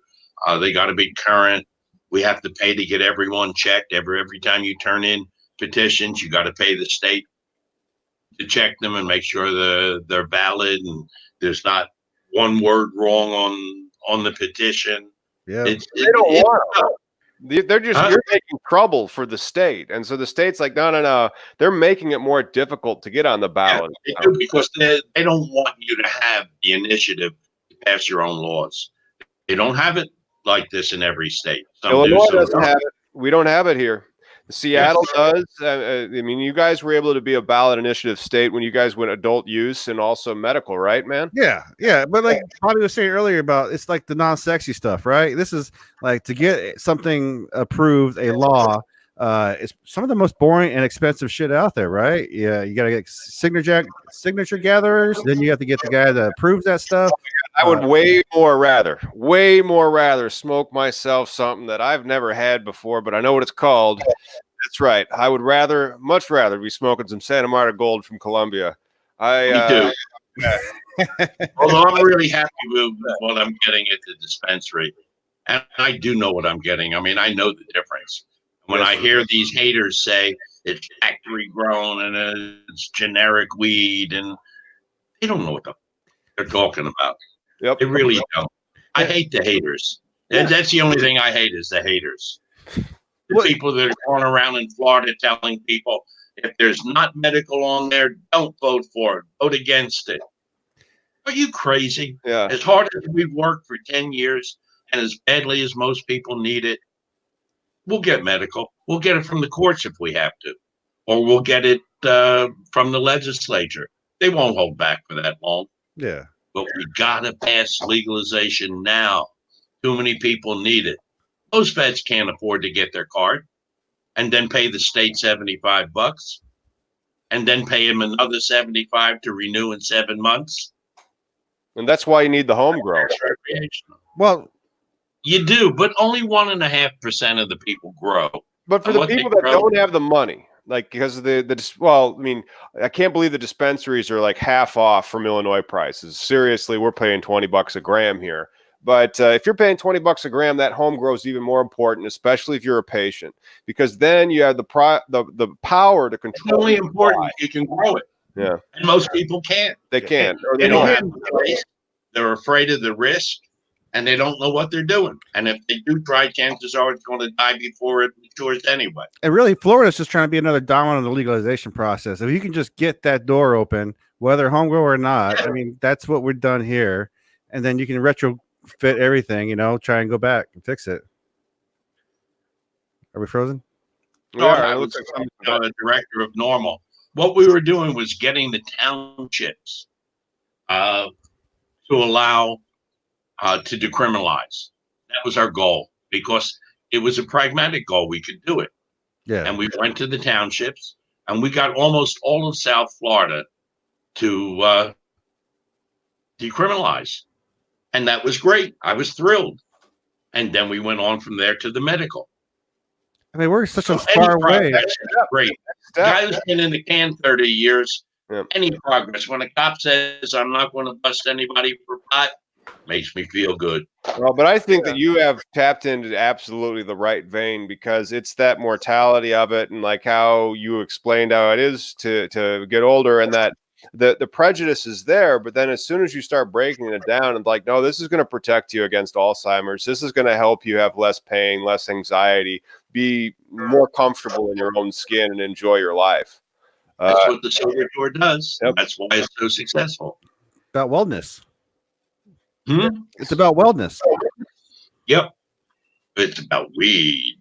They got to be current. We have to pay to get everyone checked. Every time you turn in petitions, you got to pay the state to check them and make sure they're valid and there's not one word wrong on the petition. Yeah, they don't want to. They're just you're making trouble for the state, and so the state's like, no. They're making it more difficult to get on the ballot. Yeah, they do, because they don't want you to have the initiative to pass your own laws. They don't have it like this in every state. Illinois doesn't have it. We don't have it here. Seattle does. I mean, you guys were able to be a ballot initiative state when you guys went adult use and also medical, right, man? Yeah. But like Bobby was saying earlier about, it's like the non-sexy stuff, right? This is like to get something approved, a law. It's some of the most boring and expensive shit out there, right? Yeah, you got to get signature gatherers. Then you have to get the guy that approves that stuff. I would way more rather smoke myself something that I've never had before, but I know what it's called. That's right. I would much rather be smoking some Santa Marta Gold from Colombia. Me too. Although I'm really happy with what I'm getting at the dispensary. And I do know what I'm getting. I mean, I know the difference. When I hear these haters say it's factory grown and it's generic weed, and they don't know what they're talking about. Yep. They really don't. I hate the haters. Yeah. That's the only thing I hate is the haters. The people that are going around in Florida telling people, if there's not medical on there, don't vote for it. Vote against it. Are you crazy? Yeah. As hard as we've worked for 10 years and as badly as most people need it, we'll get medical. We'll get it from the courts if we have to. Or we'll get it from the legislature. They won't hold back for that long. Yeah. But we got to pass legalization now. Too many people need it. Most vets can't afford to get their card and then pay the state $75 and then pay him another $75 to renew in 7 months. And that's why you need the home grow. Well, you do, but only 1.5% of the people grow. But for the people that don't have the money, like because of I mean, I can't believe the dispensaries are like half off from Illinois prices. Seriously, we're paying $20 a gram here. But if you're paying $20 a gram, that home grow is even more important, especially if you're a patient, because then you have the power to control. It's only important if you can grow it. Yeah, and most people can't. They can't, or they don't have the risk. They're afraid of the risk, and they don't know what they're doing. And if they do try, chances are it's going to die before it matures anyway. And really, Florida's just trying to be another domino in the legalization process. If you can just get that door open, whether home grow or not, I mean, that's what we've done here, and then you can retrofit everything, try and go back and fix it. Are we frozen? We are. I It was looks like something's director of Normal. What we were doing was getting the townships to allow to decriminalize. That was our goal because it was a pragmatic goal. We could do it. Yeah. And we went to the townships and we got almost all of South Florida to decriminalize. And that was great. I was thrilled. And then we went on from there to the medical. I mean, we're such a far away. That's great. The guy who's been in the can 30 years, any progress. When a cop says, I'm not going to bust anybody for pot, makes me feel good. Well, but I think that you have tapped into absolutely the right vein because it's that mortality of it and like how you explained how it is to get older and that the prejudice is there. But then as soon as you start breaking it down and like, no, this is going to protect you against Alzheimer's. This is going to help you have less pain, less anxiety, be more comfortable in your own skin and enjoy your life. That's what the Silver Door does. Yep. That's why it's so successful. About wellness. It's about wellness. Yep. It's about weed.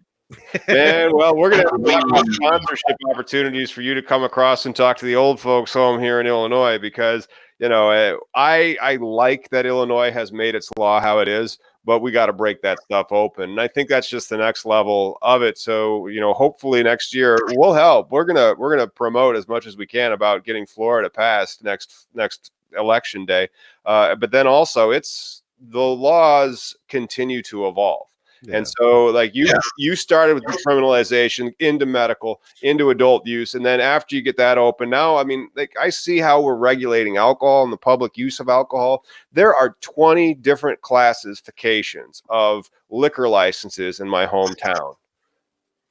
Man, well, we're going to have a lot of sponsorship opportunities for you to come across and talk to the old folks home here in Illinois because, you know, I like that Illinois has made its law how it is, but we got to break that stuff open. And I think that's just the next level of it. So, you know, hopefully next year we'll help. We're going to promote as much as we can about getting Florida passed next election day. But then also the laws continue to evolve. Yeah. And so like you started with decriminalization into medical, into adult use. And then after you get that open now, I mean, like I see how we're regulating alcohol and the public use of alcohol. There are 20 different classifications of liquor licenses in my hometown.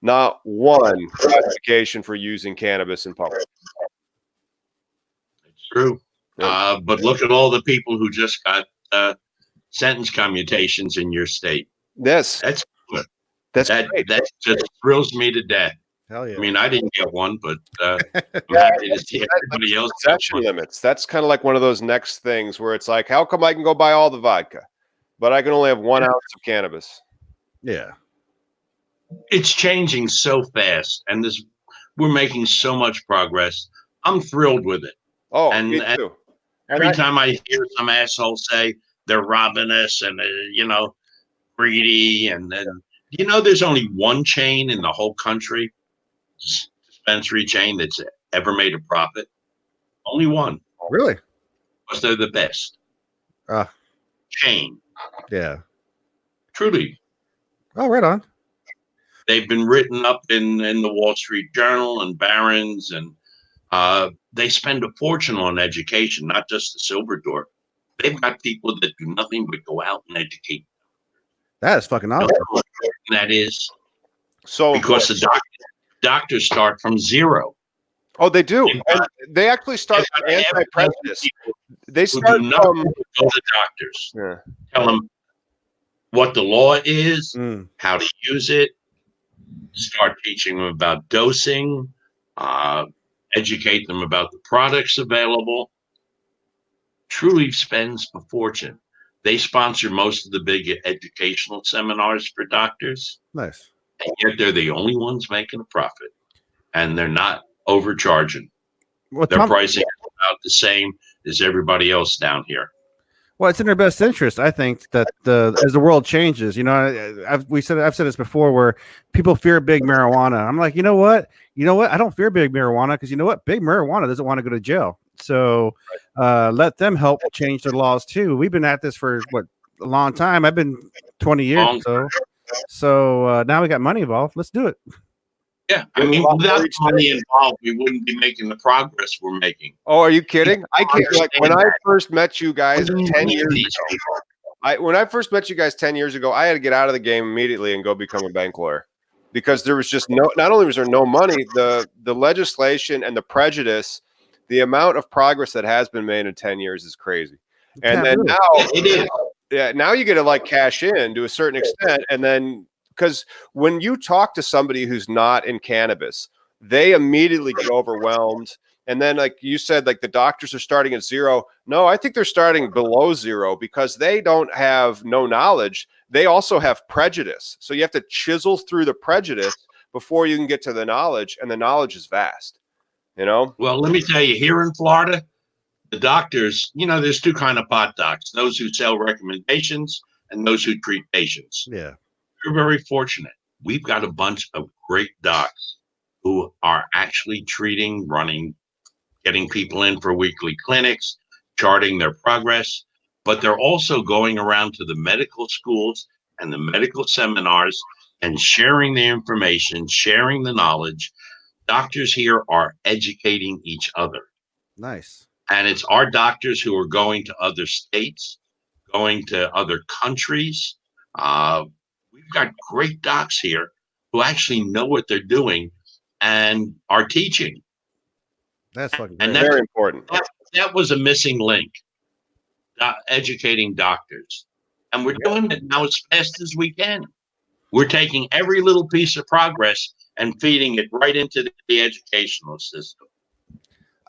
Not one classification for using cannabis in public. It's true. But look at all the people who just got sentence commutations in your state. Yes, that's good. Great. That just thrills me to death. Hell yeah. I mean, I didn't get one, but I'm happy to see everybody else. Possession limits. That's kind of like one of those next things where it's like, how come I can go buy all the vodka, but I can only have 1 ounce of cannabis? Yeah. It's changing so fast, and we're making so much progress. I'm thrilled with it. Oh, me too. Every time I hear some asshole say they're robbing us and greedy, and then there's only one chain in the whole country, dispensary chain, that's ever made a profit. Only one. Really? Because they're the best chain. Yeah. Truly. Oh, right on. They've been written up in the Wall Street Journal and Barron's, and they spend a fortune on education, not just the Silver Door. They've got people that do nothing but go out and educate. That is fucking awesome. That is so because the doctors start from zero. Oh, they do. They actually start from anti-prejudice. They start from go to doctors. Yeah. Tell them what the law is, how to use it. Start teaching them about dosing. Educate them about the products available. Truly spends a fortune. They sponsor most of the big educational seminars for doctors. Nice. And yet they're the only ones making a profit. And they're not overcharging. Their pricing is about the same as everybody else down here. Well, it's in their best interest, I think, that as the world changes, I've said this before, where people fear big marijuana. I'm like, you know what? I don't fear big marijuana because big marijuana doesn't want to go to jail. So let them help change the laws too. We've been at this for a long time. I've been 20 years. So now we got money involved. Let's do it. Yeah, I mean, without money involved, we wouldn't be making the progress we're making. Oh, are you kidding? I can't. Like when I first met you guys 10 years ago, when I first met you guys 10 years ago, I had to get out of the game immediately and go become a bank lawyer because there was just not only was there no money, the legislation and the prejudice, the amount of progress that has been made in 10 years is crazy. And then now it is. Yeah, now you get to like cash in to a certain extent, and then. Because when you talk to somebody who's not in cannabis, they immediately get overwhelmed. And then, like you said, like the doctors are starting at zero. No, I think they're starting below zero because they don't have no knowledge. They also have prejudice. So you have to chisel through the prejudice before you can get to the knowledge, and the knowledge is vast, you know? Well, let me tell you, here in Florida, the doctors, there's two kind of pot docs, those who sell recommendations and those who treat patients. Yeah. We're very fortunate. We've got a bunch of great docs who are actually treating, running, getting people in for weekly clinics, charting their progress, but they're also going around to the medical schools and the medical seminars and sharing the information, sharing the knowledge. Doctors here are educating each other. Nice. And it's our doctors who are going to other states, going to other countries. We've got great docs here who actually know what they're doing and are teaching. That's fucking And great. Very important. That was a missing link, educating doctors. And we're doing it now as fast as we can. We're taking every little piece of progress and feeding it right into the educational system.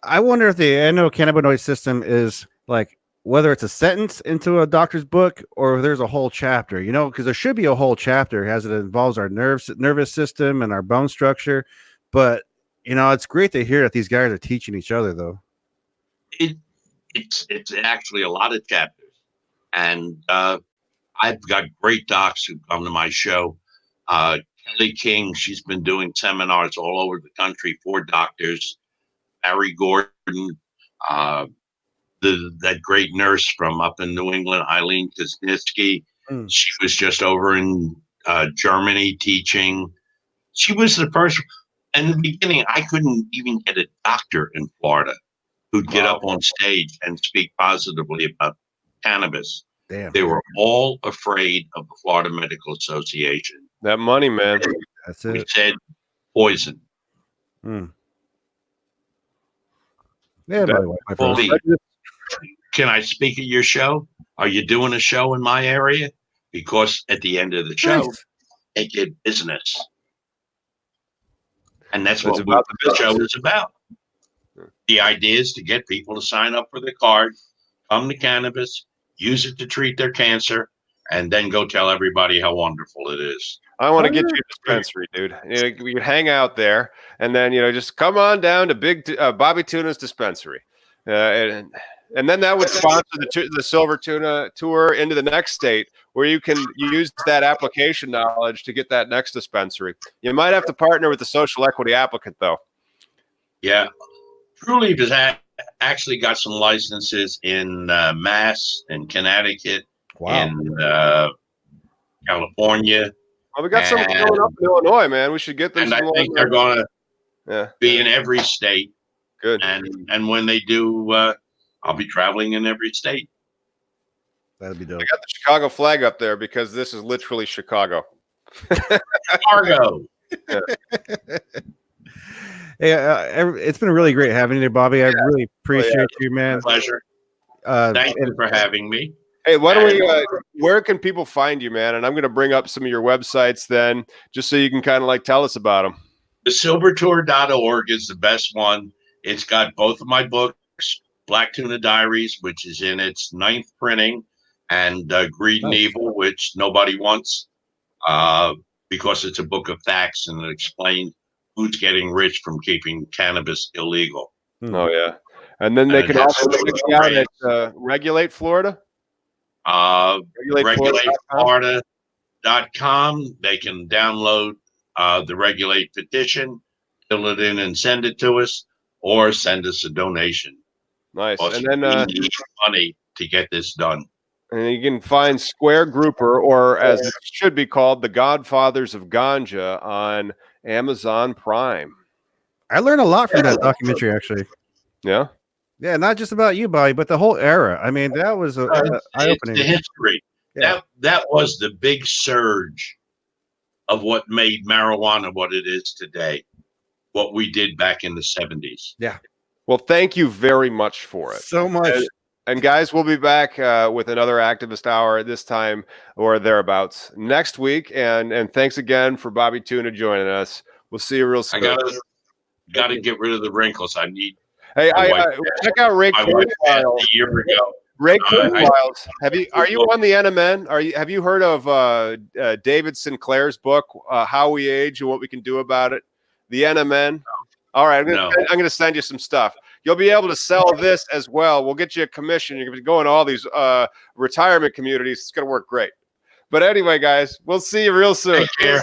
I wonder if the endocannabinoid system is like whether it's a sentence into a doctor's book or if there's a whole chapter, because there should be a whole chapter as it involves our nervous system and our bone structure. But, it's great to hear that these guys are teaching each other, though. It's actually a lot of chapters. And I've got great docs who come to my show. Kelly King, she's been doing seminars all over the country for doctors. Barry Gordon, that great nurse from up in New England, Eileen Kuznitsky. She was just over in Germany teaching. She was the first. In the beginning, I couldn't even get a doctor in Florida who'd get up on stage and speak positively about cannabis. Damn. They were all afraid of the Florida Medical Association. That money, man. That's We it. said poison. Yeah, by the way, my Well, friend. can I speak at your show? Are you doing a show in my area? Because at the end of the show, Nice. they get business. And that's It's what about the show is about. The idea is to get people to sign up for the card, come to cannabis, use it to treat their cancer, and then go tell everybody how wonderful it is. I want to get you a dispensary, dude. We could hang out there, and then just come on down to Big Bobby Tuna's dispensary, and then that would sponsor the Silver Tuna tour into the next state, where you can use that application knowledge to get that next dispensary. You might have to partner with the social equity applicant, though. Yeah, True Leaf has actually got some licenses in Mass, in Connecticut, in California. Well, we got some going up in Illinois, man. We should get them. And I think they're going to be in every state. Good. And when they do, I'll be traveling in every state. That'd be dope. I got the Chicago flag up there because this is literally Chicago. Chicago. Hey, it's been really great having you there, Bobby. I really appreciate you, man. Pleasure. Thank you for having me. Hey, why don't we? Where can people find you, man? And I'm going to bring up some of your websites then, just so you can kind of like tell us about them. TheSilverTour.org is the best one. It's got both of my books, Black Tuna Diaries, which is in its 9th printing, and Greed and Evil, which nobody wants because it's a book of facts and it explains who's getting rich from keeping cannabis illegal. Oh, yeah. And then they can also check you out at Regulate Florida. RegulateFlorida.com. They can download the Regulate petition, fill it in and send it to us, or send us a donation. Nice. And then we need money to get this done. And you can find Square Grouper, or as it should be called, the Godfathers of Ganja, on Amazon Prime. I learned a lot from that documentary, actually. Yeah. Yeah, not just about you, Bobby, but the whole era. I mean, that was eye-opening. The history. Yeah. That was the big surge of what made marijuana what it is today, what we did back in the 70s. Yeah. Well, thank you very much for it. So much. And guys, we'll be back with another Activist Hour this time or thereabouts next week. And thanks again for Bobby Tuna joining us. We'll see you real soon. I gotta get rid of the wrinkles. I need. Hey, check out Rick a year ago. Ray Wiles, are you on the NMN? Have you heard of David Sinclair's book, How We Age and What We Can Do About It? The NMN. All right, I'm going to send you some stuff. You'll be able to sell this as well. We'll get you a commission. You're going to go in all these retirement communities. It's going to work great. But anyway, guys, we'll see you real soon. Take care.